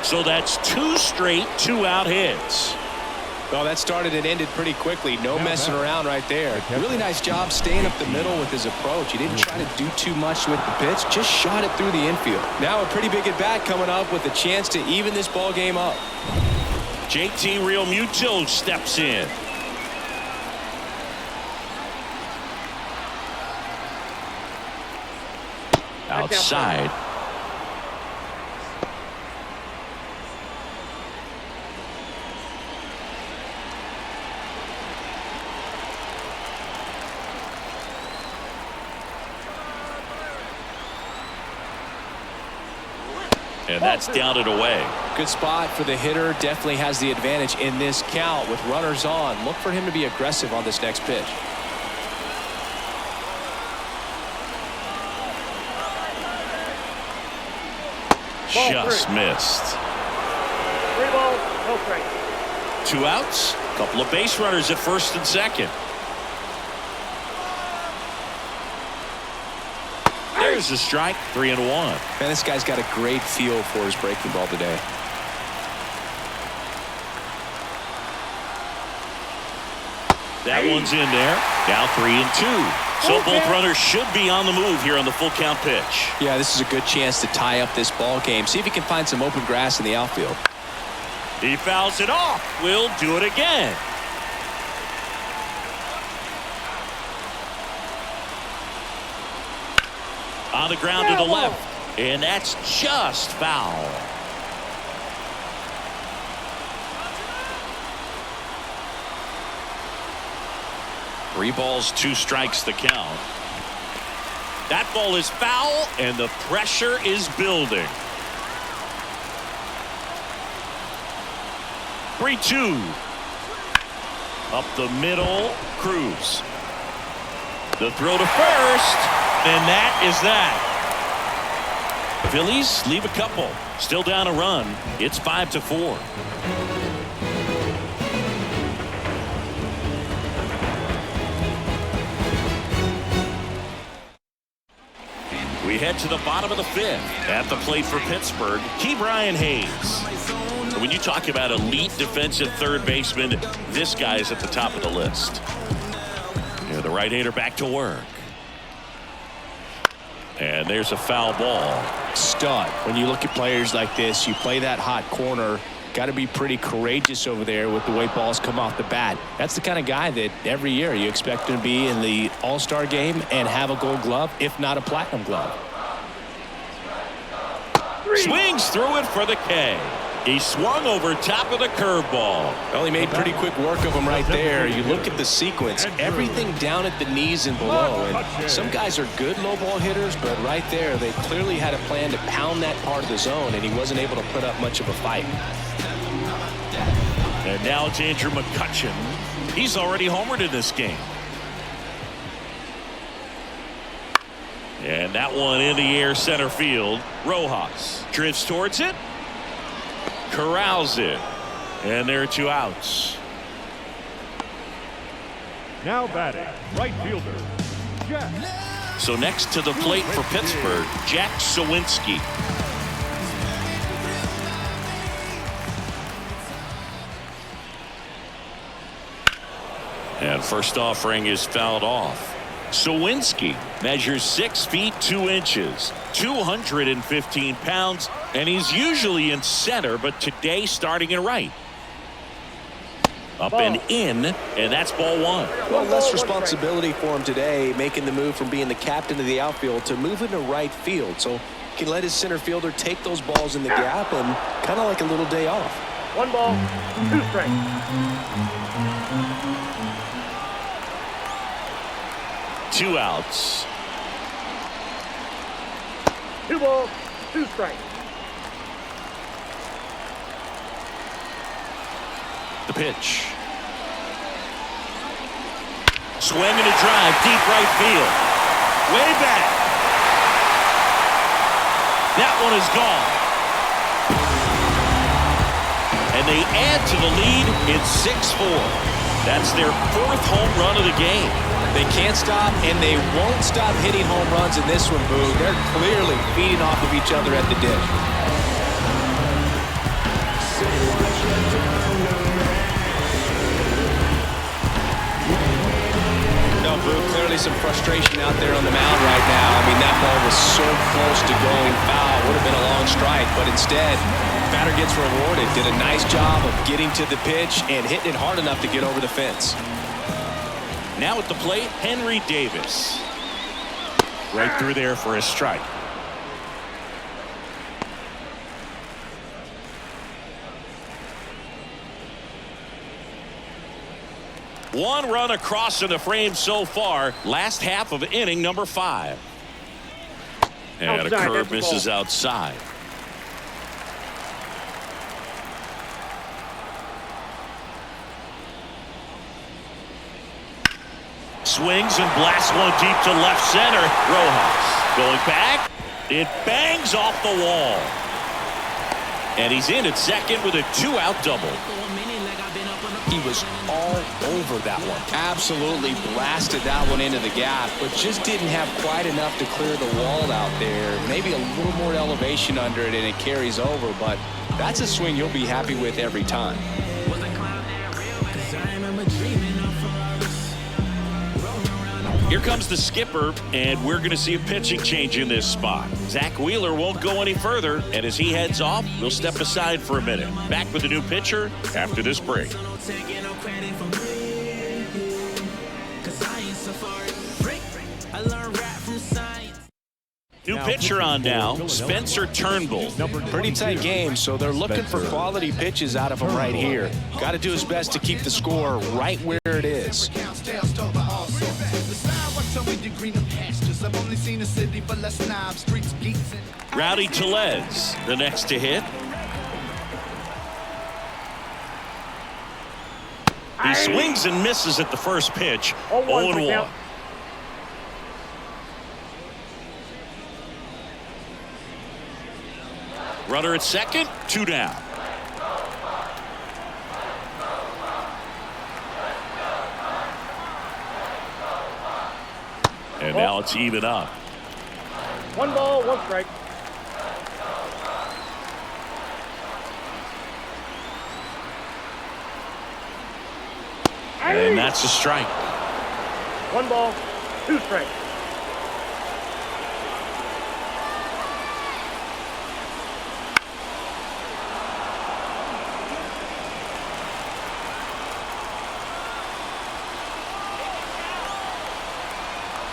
So that's 2 straight 2-out hits. Well, that started and ended pretty quickly. No messing around right there. Really nice job staying up the middle with his approach. He didn't try to do too much with the pitch. Just shot it through the infield. Now a pretty big at-bat coming up with a chance to even this ball game up. JT Realmuto steps in. Outside. And that's down and away. Good spot for the hitter. Definitely has the advantage in this count with runners on. Look for him to be aggressive on this next pitch. Just missed. 3 balls, no strikes. 2 outs. Couple of base runners at first and second. There's a strike. 3-1. Man, this guy's got a great feel for his breaking ball today. That one's in there. Now 3-2. So both runners should be on the move here on the full count pitch. Yeah, this is a good chance to tie up this ball game. See if he can find some open grass in the outfield. He fouls it off. We'll do it again. On the ground to the left. And that's just foul. Three balls, 2 strikes the count. That ball is foul, and the pressure is building. 3-2. Up the middle, Cruz. The throw to first, and that is that. Phillies leave a couple. Still down a run. It's 5-4. We head to the bottom of the fifth. At the plate for Pittsburgh, Brian Hayes. When you talk about elite defensive third baseman, this guy is at the top of the list. Yeah, the right-hander back to work. And there's a foul ball. Stud. When you look at players like this, you play that hot corner. Got to be pretty courageous over there with the way balls come off the bat. That's the kind of guy that every year you expect him to be in the All-Star game and have a Gold Glove, if not a Platinum Glove. Swings through it for the K. He swung over top of the curveball. Well, he made pretty quick work of him right there. You look at the sequence, everything down at the knees and below. And some guys are good low ball hitters, but right there, they clearly had a plan to pound that part of the zone, and he wasn't able to put up much of a fight. And now it's Andrew McCutchen. He's already homered in this game. And that one in the air center field. Rojas drifts towards it. Corrals it. And there are 2 outs. Now batting, right fielder, Jack. So next to the plate for Pittsburgh, Jack Sawinski. And first offering is fouled off. Sawinski measures 6 feet 2 inches, 215 pounds, and he's usually in center, but today starting in right. Up and in, and that's ball 1. Well, less responsibility for him today, making the move from being the captain of the outfield to moving to right field. So he can let his center fielder take those balls in the gap and kind of like a little day off. 1 ball, 2 strikes. Two outs. 2 balls, 2 strikes. The pitch. Swing and a drive, deep right field. Way back. That one is gone. And they add to the lead. It's 6-4. That's their 4th home run of the game. They can't stop, and they won't stop hitting home runs in this one, Boo. They're clearly feeding off of each other at the dish. No, Boo, clearly some frustration out there on the mound right now. I mean, that ball was so close to going foul. Would have been a long strike, but instead, batter gets rewarded. Did a nice job of getting to the pitch and hitting it hard enough to get over the fence. Now at the plate, Henry Davis. Right through there for a strike. One run across in the frame so far. Last half of inning number 5. And Outside, a curve that's the misses ball. outside. Swings and blasts one deep to left center. Rojas going back. It bangs off the wall. And he's in at second with a 2-out double. He was all over that one. Absolutely blasted that one into the gap, but just didn't have quite enough to clear the wall out there. Maybe a little more elevation under it and it carries over, but that's a swing you'll be happy with every time. Here comes the skipper, and we're going to see a pitching change in this spot. Zach Wheeler won't go any further, and as he heads off, we'll step aside for a minute. Back with a new pitcher after this break. New pitcher on now, Spencer Turnbull. Pretty tight game, so they're looking for quality pitches out of him right here. Got to do his best to keep the score right where it is. Rowdy Tellez, the next to hit. He swings and misses at the first pitch. 0-1. Runner at second, 2 down. And now it's even up. 1 ball, 1 strike. And that's a strike. 1 ball, 2 strikes.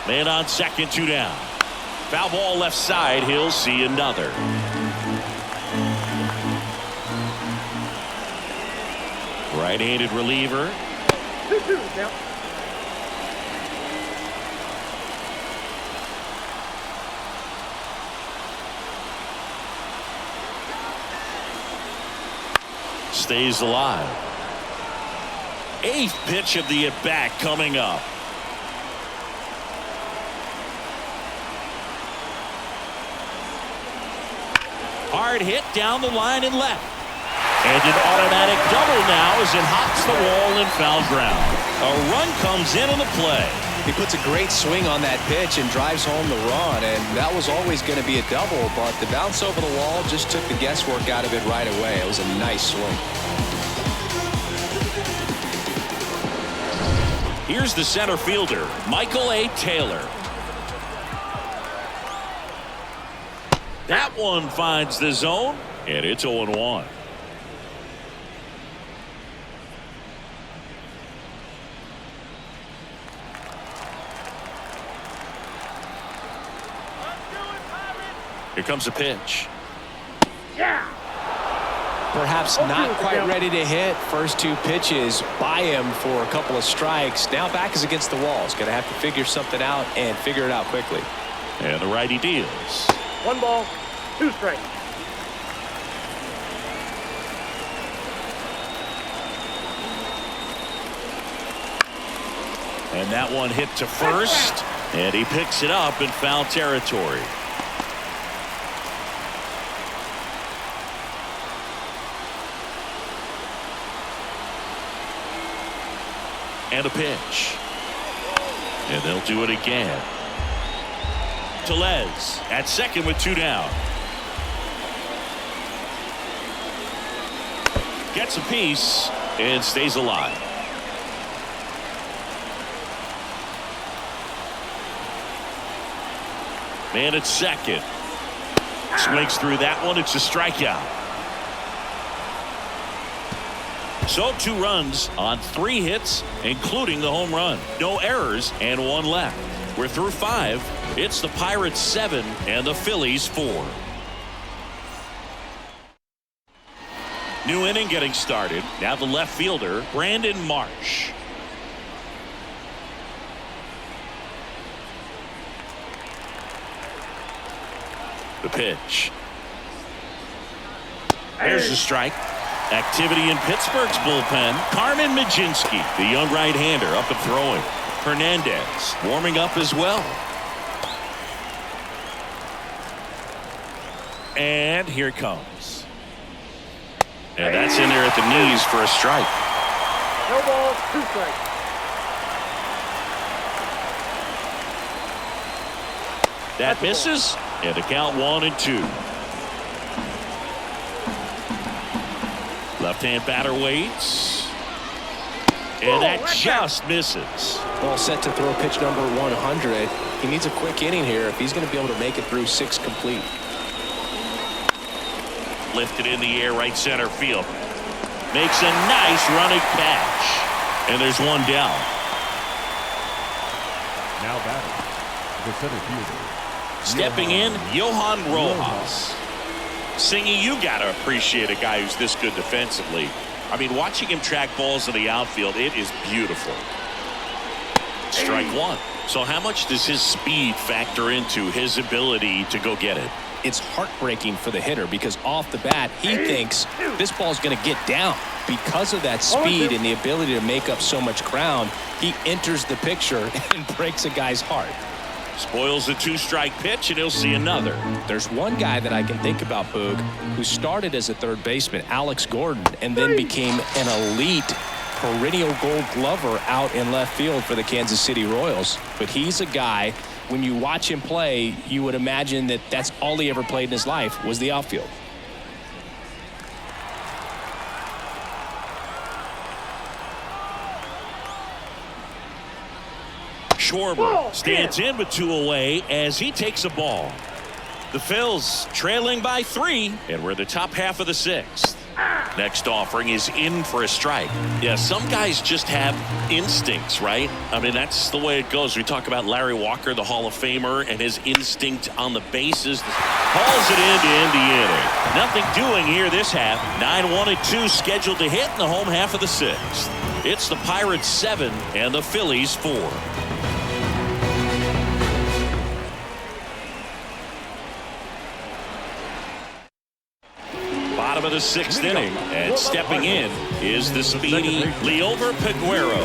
Man on second, 2 down. Foul ball left side. He'll see another. Right-handed reliever. 2-2 now. Stays alive. 8th pitch of the at-bat coming up. Hard hit down the line and left. And an automatic double now as it hops the wall and foul ground. A run comes into the play. He puts a great swing on that pitch and drives home the run, and that was always going to be a double, but the bounce over the wall just took the guesswork out of it right away. It was a nice swing. Here's the center fielder, Michael A. Taylor. That one finds the zone, and it's 0-1. Here comes a pitch. Yeah. Perhaps not quite ready to hit. First 2 pitches by him for a couple of strikes. Now back is against the wall. He's going to have to figure something out and figure it out quickly. And the righty deals. 1 ball, 2 strikes. And that one hit to first, and he picks it up in foul territory. And a pitch. And they'll do it again. Tellez at second with 2 down. Gets a piece and stays alive. Man at second. Swings through that one. It's a strikeout. So 2 runs on 3 hits, including the home run. No errors and 1 left. We're through 5. It's the Pirates 7 and the Phillies 4. New inning getting started. Now the left fielder, Brandon Marsh. The pitch. There's the strike. Activity in Pittsburgh's bullpen. Carmen Mlodzinski, the young right-hander, up and throwing. Hernandez warming up as well. And here it comes. And that's in there at the knees for a strike. No balls, 2 strikes. That misses, and the count 1-2. Left-hand batter waits. And that just misses. All set to throw pitch number 100. He needs a quick inning here if he's going to be able to make it through 6 complete. Lifted in the air, right center field. Makes a nice running catch. And there's 1 down. Now batting, the center fielder. Stepping in, Johan Rojas. Singy, you got to appreciate a guy who's this good defensively. I mean, watching him track balls in the outfield, it is beautiful. Strike 1. So how much does his speed factor into his ability to go get it? it's heartbreaking for the hitter because off the bat, he thinks this ball is going to get down. Because of that speed and the ability to make up so much ground, he enters the picture and breaks a guy's heart. Spoils the 2-strike pitch, and he'll see another. There's one guy that I can think about, Boog, who started as a third baseman, Alex Gordon, and then became an elite perennial Gold Glover out in left field for the Kansas City Royals. But he's a guy, when you watch him play, you would imagine that that's all he ever played in his life was the outfield. Schwarber stands in with 2 away as he takes a ball. The Phillies trailing by 3, and we're in the top half of the 6th. Next offering is in for a strike. Yeah, some guys just have instincts, right? I mean, that's the way it goes. We talk about Larry Walker, the Hall of Famer, and his instinct on the bases. Hauls it in to end the inning. Nothing doing here this half. 9-1-2 scheduled to hit in the home half of the 6th. It's the Pirates 7 and the Phillies 4. Bottom of the 6th inning, and stepping in is the speedy Liover Peguero.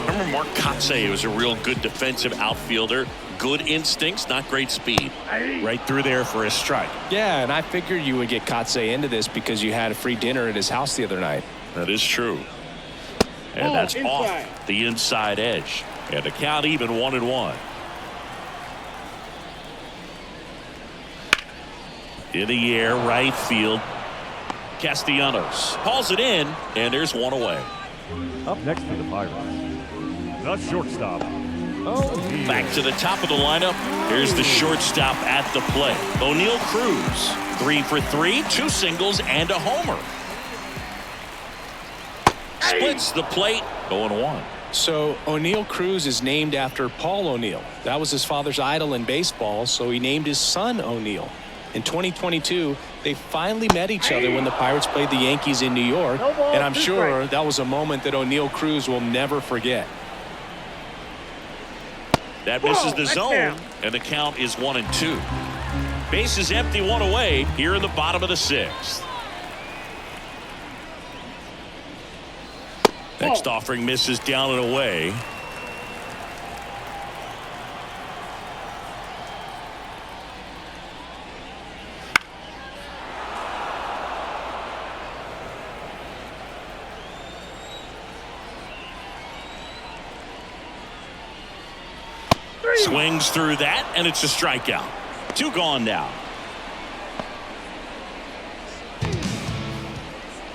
Remember Mark Kotsay was a real good defensive outfielder. Good instincts, not great speed. Right through there for a strike. Yeah, and I figured you would get Kotsay into this because you had a free dinner at his house the other night. That is true. And that's off the inside edge. And the count even 1-1. In the air, right field. Castellanos hauls it in, and there's 1 away. Up next for the Pirates, the shortstop. O'Neal. Back to the top of the lineup. Here's the shortstop at the plate. O'Neal Cruz, 3 for 3, 2 singles and a homer. Splits the plate, 0-1. So O'Neal Cruz is named after Paul O'Neill. That was his father's idol in baseball, so he named his son O'Neal. In 2022, they finally met each other when the Pirates played the Yankees in New York, and I'm sure that was a moment that O'Neal Cruz will never forget. That misses the zone, and the count is 1-2. Base is empty, 1 away here in the bottom of the 6th. Next offering misses down and away. Swings through that, and it's a strikeout. 2 gone now.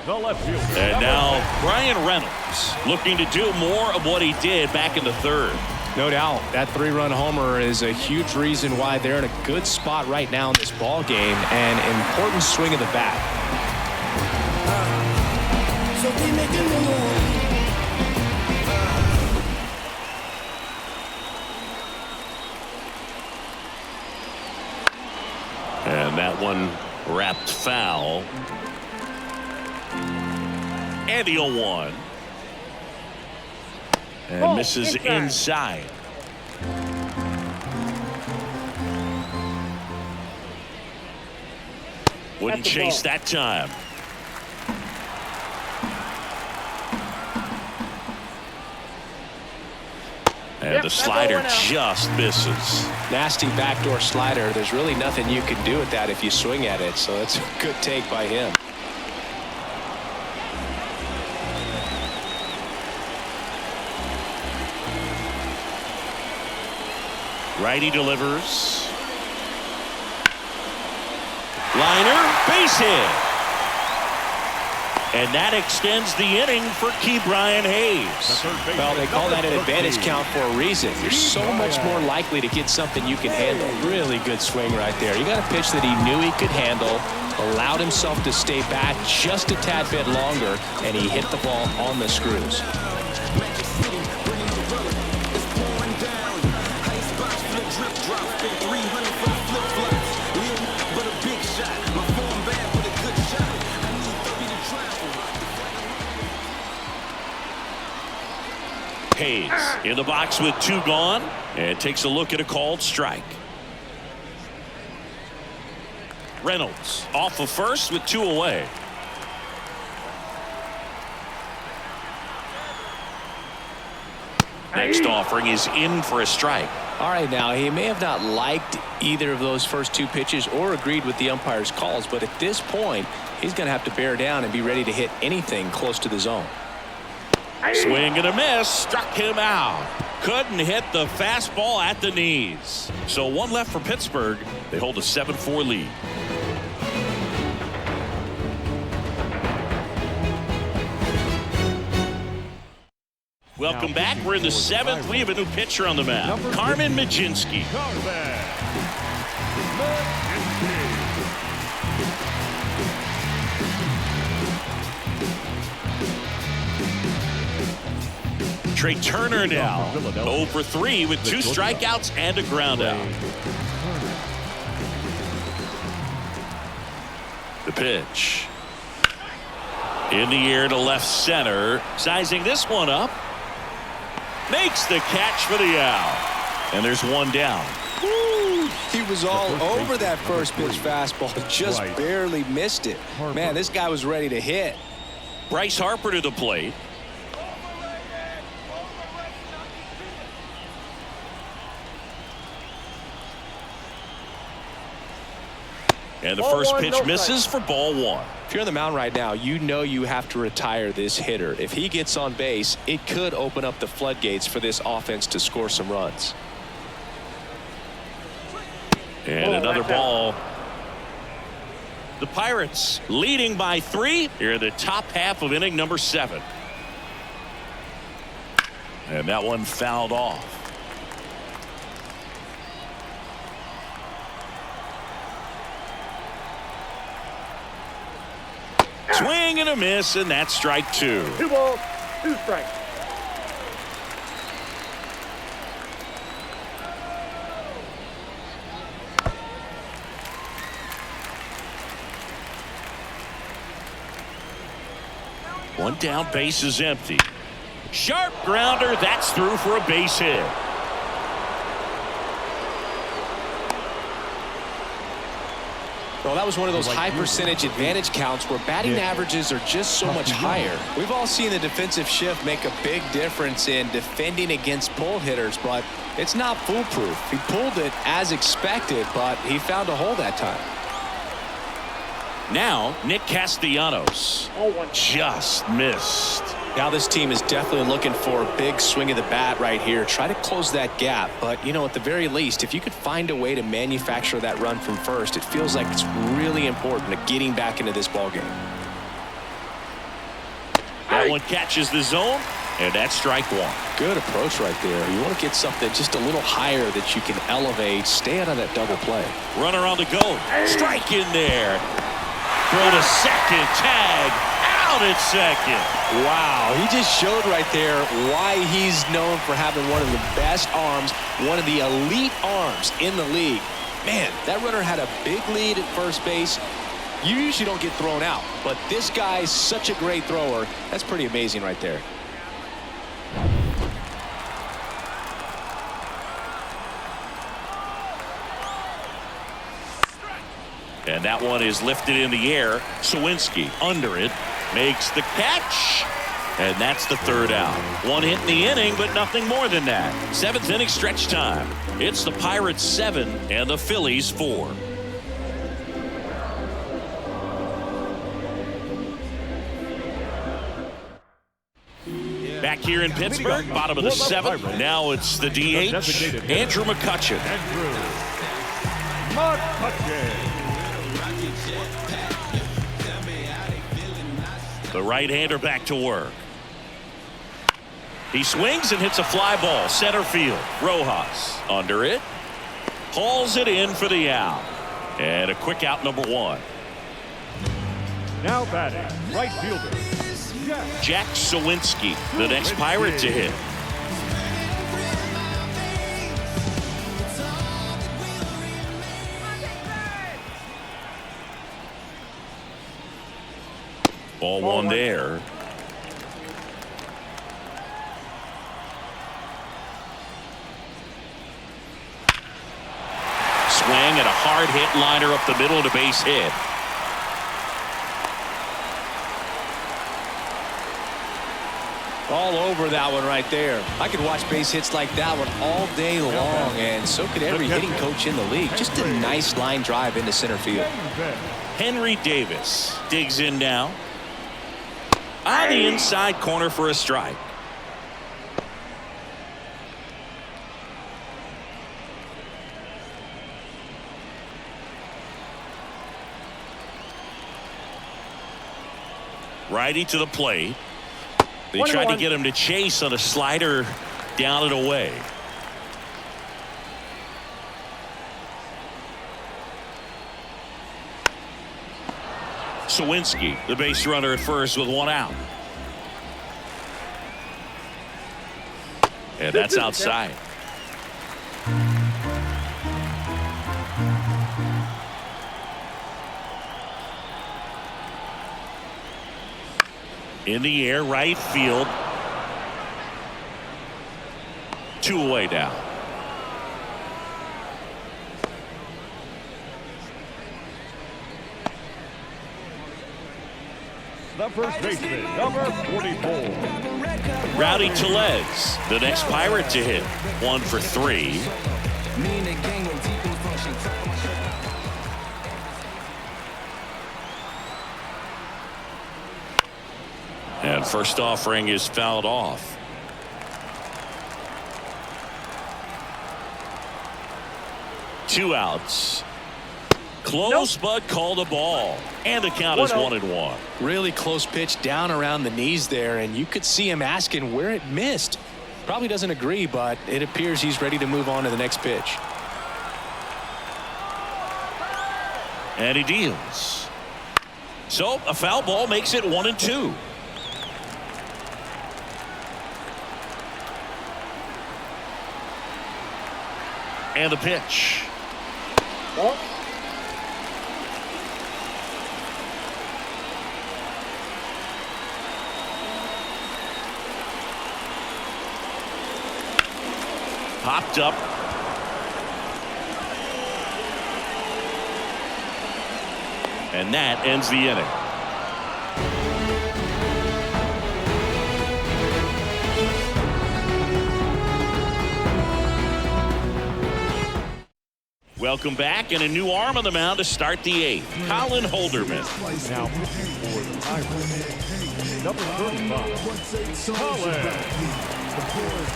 The left field. And now Brian Reynolds looking to do more of what he did back in the 3rd. No doubt that 3-run homer is a huge reason why they're in a good spot right now in this ball game, and an important swing of the bat. So we making moves. And that one wrapped foul. And the 0-1. And misses inside. Wouldn't chase that time. And the slider just misses. Nasty backdoor slider. There's really nothing you can do with that if you swing at it, so that's a good take by him. Righty delivers. Liner, base hit. And that extends the inning for Ke'Bryan Hayes. Well, they call that an advantage count for a reason. You're so much more likely to get something you can handle. Really good swing right there. You got a pitch that he knew he could handle, allowed himself to stay back just a tad bit longer, and he hit the ball on the screws. Hayes in the box with 2 gone and takes a look at a called strike. Reynolds off of first with 2 away. Next offering is in for a strike. All right, now he may have not liked either of those first 2 pitches or agreed with the umpire's calls, but at this point he's going to have to bear down and be ready to hit anything close to the zone. Swing and a miss, struck him out. Couldn't hit the fastball at the knees. So 1 left for Pittsburgh. They hold a 7-4 lead. Welcome back. We're in the 7th. We have a new pitcher on the mound, Carmen Majinski. Trey Turner now 0 for 3 with 2 strikeouts and a ground out. The pitch in the air to left center, sizing this one up, makes the catch for the out, and there's 1 down. Woo! He was all over that first pitch fastball, just barely missed it. Man, this guy was ready to hit. Bryce Harper to the plate. And the first pitch misses for ball 1. If you're on the mound right now, you know you have to retire this hitter. If he gets on base, it could open up the floodgates for this offense to score some runs. And another ball. The Pirates leading by 3 here in the top half of inning number 7. And that one fouled off. Swing and a miss, and that's strike 2. 2 balls, 2 strikes. One down, base is empty. Sharp grounder, that's through for a base hit. Well, that was one of those high percentage advantage counts where batting averages are just so much higher. We've all seen the defensive shift make a big difference in defending against pull hitters, but it's not foolproof. He pulled it as expected, but he found a hole that time. Now, Nick Castellanos just missed. Now this team is definitely looking for a big swing of the bat right here. Try to close that gap. But, you know, at the very least, if you could find a way to manufacture that run from first, it feels like it's really important to getting back into this ballgame. That one catches the zone, and that's strike 1. Good approach right there. You want to get something just a little higher that you can elevate. Stay out of that double play. Runner on the go. Strike in there. Throw to second. Tag. Out at second. Wow, he just showed right there why he's known for having one of the best arms, one of the elite arms in the league. Man, that runner had a big lead at first base. You usually don't get thrown out, but this guy's such a great thrower. That's pretty amazing right there. And that one is lifted in the air. Sawinski under it, makes the catch, and that's the 3rd out. 1 hit in the inning, but nothing more than that. 7th inning stretch time. It's the Pirates 7 and the Phillies 4. Back here in Pittsburgh, bottom of the 7th. Now it's the DH, Andrew McCutchen. The right-hander back to work. He swings and hits a fly ball, center field. Rojas under it. Hauls it in for the out. And a quick out, number 1. Now batting, right fielder, Jack Sawinski, the next Pirate to hit. Ball 1 there. swing and a hard hit liner up the middle and a base hit. All over that one right there. I could watch base hits like that one all day long, and so could every hitting coach in the league. Just a nice line drive into center field. Henry Davis digs in now. On the inside corner for a strike. Righty to the plate. They tried to get him to chase on a slider down and away. Sawinski, the base runner at first with one out. And that's outside. In the air, right field. 2 away now. The first baseman, number 44. Rowdy Tellez, the next Pirate to hit. 1 for 3. And first offering is fouled off. Two outs. Close, but called a ball. And the count is 1-1. Really close pitch down around the knees there, and you could see him asking where it missed. Probably doesn't agree, but it appears he's ready to move on to the next pitch. And he deals. So a foul ball makes it 1-2. And the pitch. Ball. Popped up. And that ends the inning. Welcome back, and a new arm on the mound to start the 8th. Colin Holderman. Now pitching for the Pirates, number 35,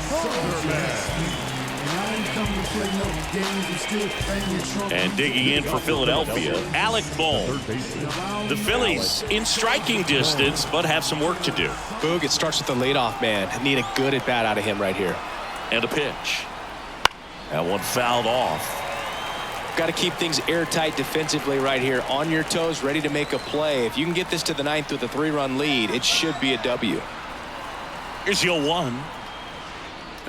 Colin Holderman. And digging in for Philadelphia, Alec Bohm. The Phillies in striking distance, but have some work to do. Boog, it starts with the leadoff man. Need a good at bat out of him right here. And a pitch. That one fouled off. Got to keep things airtight defensively right here. On your toes, ready to make a play. If you can get this to the 9th with a 3-run lead, it should be a W. Here's your 1.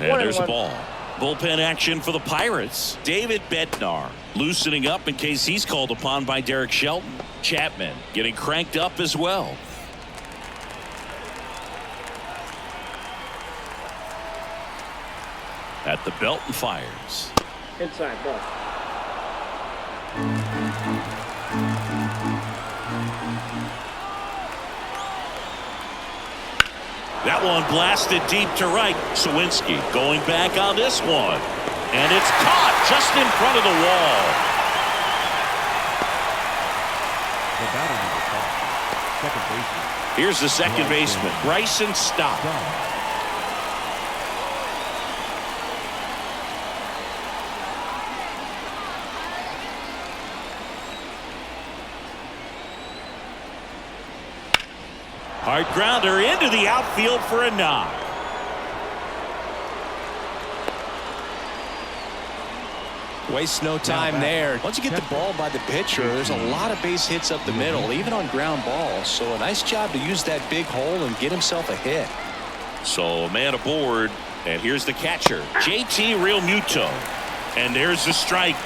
And there's a ball. Bullpen action for the Pirates. David Bednar loosening up in case he's called upon by Derek Shelton. Chapman getting cranked up as well. At the belt and fires. Inside ball. That one blasted deep to right. Sawinski going back on this one. And it's caught just in front of the wall. The batter number 5, second baseman. Here's the second baseman, Bryson Stott. Hard grounder into the outfield for a knock. Waste no time there. Once you get the ball by the pitcher, there's a lot of base hits up the middle, even on ground balls. So a nice job to use that big hole and get himself a hit. So a man aboard, and here's the catcher, JT Realmuto. And there's the strike.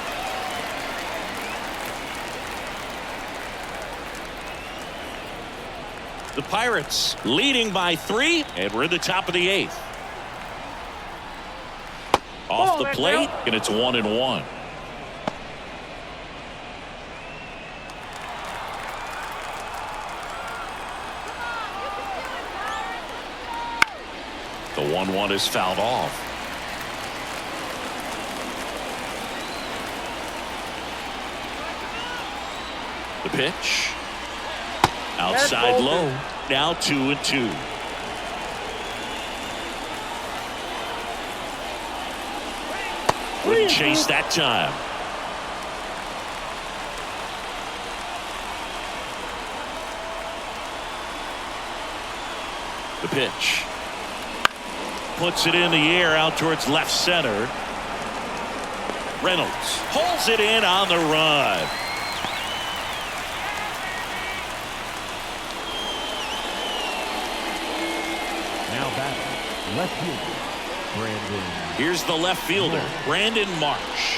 The Pirates leading by 3, and we're in the top of the 8th. Off the plate, and it's 1-1. 1-1 is fouled off. The pitch. Outside low. Now 2-2. Wouldn't chase that time. The pitch. Puts it in the air out towards left center. Reynolds holds it in on the run. Now batting, left fielder, Brandon. Here's the left fielder, Brandon Marsh.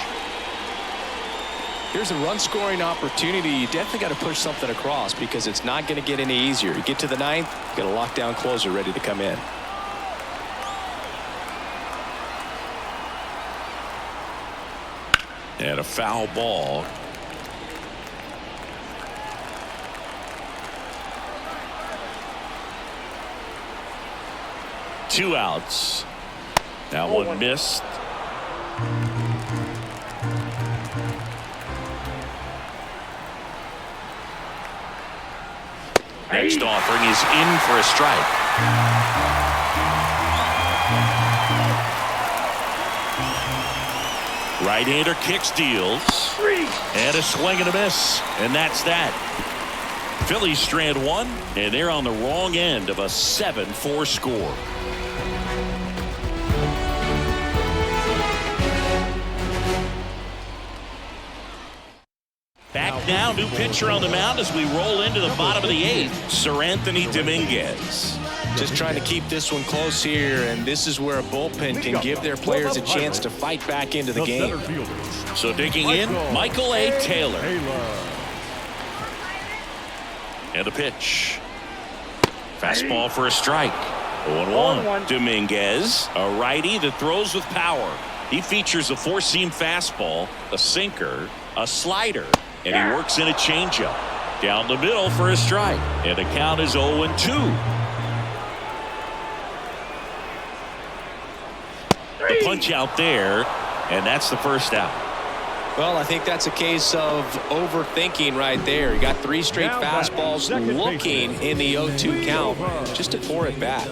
Here's a run-scoring opportunity. You definitely got to push something across because it's not going to get any easier. You get to the ninth, you got a lockdown closer ready to come in. And a foul ball. Two outs. That one missed. Next offering is in for a strike. Right-hander kicks, deals, and a swing and a miss, and that's that. Phillies strand one, and they're on the wrong end of a 7-4 score. Back now, new pitcher on the mound as we roll into the bottom of the eighth, Sir Anthony Dominguez. Just trying to keep this one close here, and this is where a bullpen can give their players a chance to fight back into the game. So digging in, Michael A. Taylor. And the pitch. Fastball for a strike. 0-1. Dominguez, a righty that throws with power. He features a four-seam fastball, a sinker, a slider, and he works in a changeup. Down the middle for a strike. And the count is 0-2. The punch out there, and that's the first out. Well, I think that's a case of overthinking right there. You got three straight fastballs looking in the 0-2 count just to pour it back.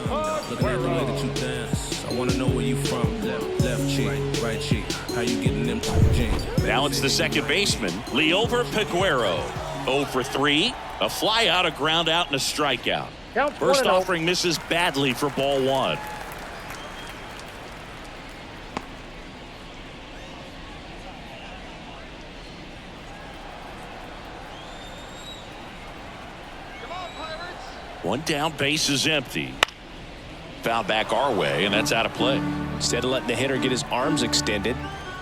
Looking at the way that you dance. I want to know where you from. Left cheek, right cheek. How you getting them type of jeans? Now it's the second baseman, Liover Peguero. 0 for 3, a fly out, a ground out, and a strikeout. First offering misses badly for ball one. One down, base is empty. Foul back our way, and that's out of play. Instead of letting the hitter get his arms extended,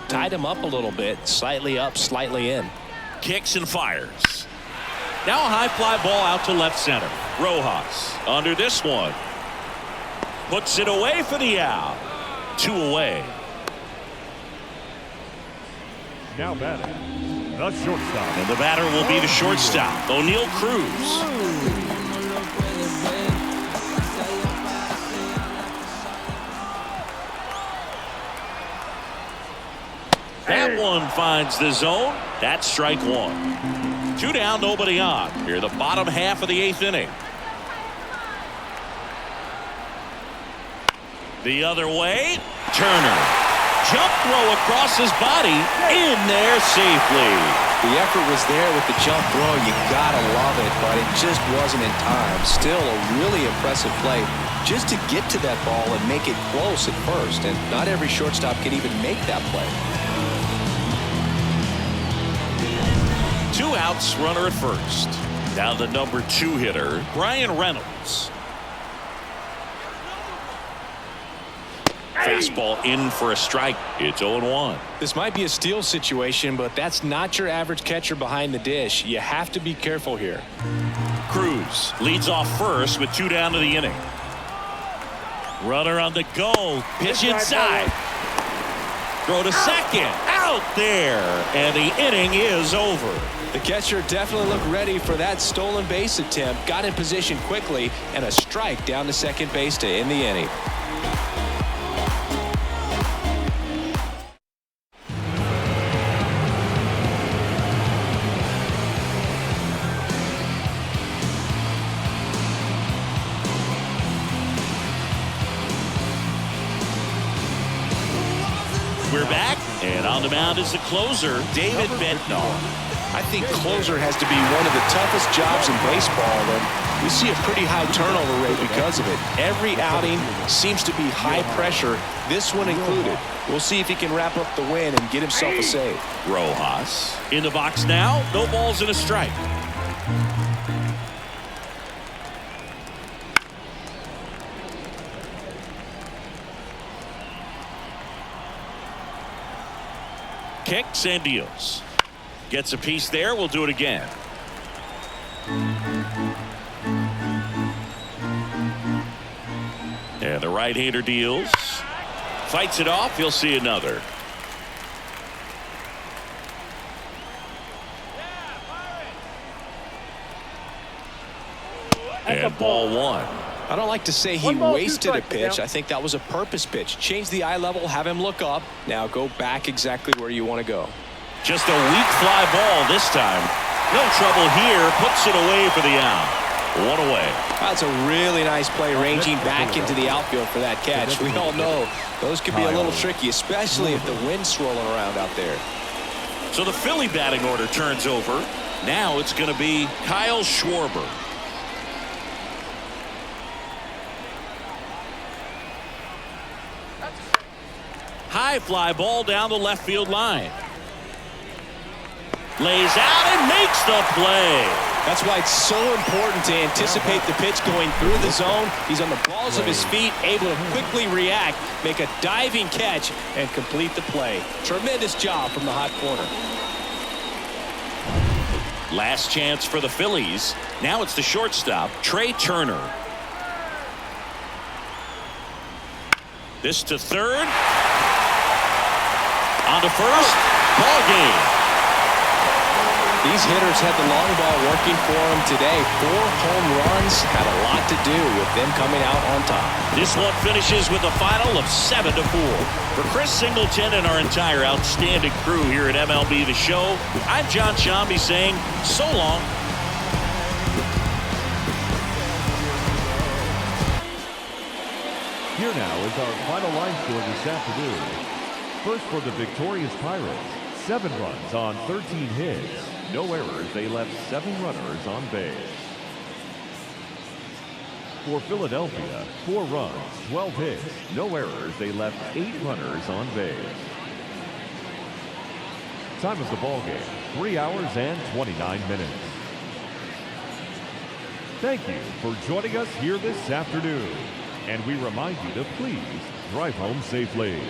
tied him up a little bit, slightly up, slightly in. Kicks and fires. Now a high fly ball out to left center. Rojas under this one. Puts it away for the out. 2 away. Now batting, the shortstop. And the batter will be the shortstop, O'Neal Cruz. That one finds the zone. That's strike one. 2 down, nobody on. Here, the bottom half of the 8th inning. The other way, Turner. Jump throw across his body, in there safely. The effort was there with the jump throw. You gotta love it, but it just wasn't in time. Still a really impressive play just to get to that ball and make it close at first. And not every shortstop can even make that play. 2 outs, runner at first. Now the number 2 hitter, Brian Reynolds. Fastball in for a strike. It's 0-1. This might be a steal situation, but that's not your average catcher behind the dish. You have to be careful here. Cruz leads off first with 2 down to the inning. Runner on the go. Pitch inside. Throw to second. Out there. And the inning is over. The catcher definitely looked ready for that stolen base attempt. Got in position quickly, and a strike down to second base to end the inning. We're back, and on the mound is the closer, David Bednar. I think closer has to be one of the toughest jobs in baseball, and we see a pretty high turnover rate because of it. Every outing seems to be high pressure, this one included. We'll see if he can wrap up the win and get himself a save. Rojas in the box now. No balls and a strike. Kicks and deals. Gets a piece there. We'll do it again. And the right-hander deals. Fights it off. He'll see another. And ball one. I don't like to say he wasted a pitch. I think that was a purpose pitch. Change the eye level, have him look up. Now go back exactly where you want to go. Just a weak fly ball this time. No trouble here. Puts it away for the out. One away. That's a really nice play, ranging back into the outfield for that catch. We all know those could be a little tricky, especially if the wind's swirling around out there. So the Philly batting order turns over. Now it's going to be Kyle Schwarber. High fly ball down the left field line. Lays out and makes the play. That's why it's so important to anticipate the pitch going through the zone. He's on the balls of his feet, able to quickly react, make a diving catch, and complete the play. Tremendous job from the hot corner. Last chance for the Phillies. Now it's the shortstop, Trey Turner. This to third. On to first. Ball game. These hitters had the long ball working for them today. 4 home runs had a lot to do with them coming out on top. This one finishes with a final of 7-4. For Chris Singleton and our entire outstanding crew here at MLB The Show, I'm John Shambi saying so long. Here now is our final line score this afternoon. First for the victorious Pirates, 7 runs on 13 hits. No errors, they left 7 runners on base. For Philadelphia, 4 runs, 12 hits. No errors, they left 8 runners on base. Time of the ball game, 3 hours and 29 minutes. Thank you for joining us here this afternoon. And we remind you to please drive home safely.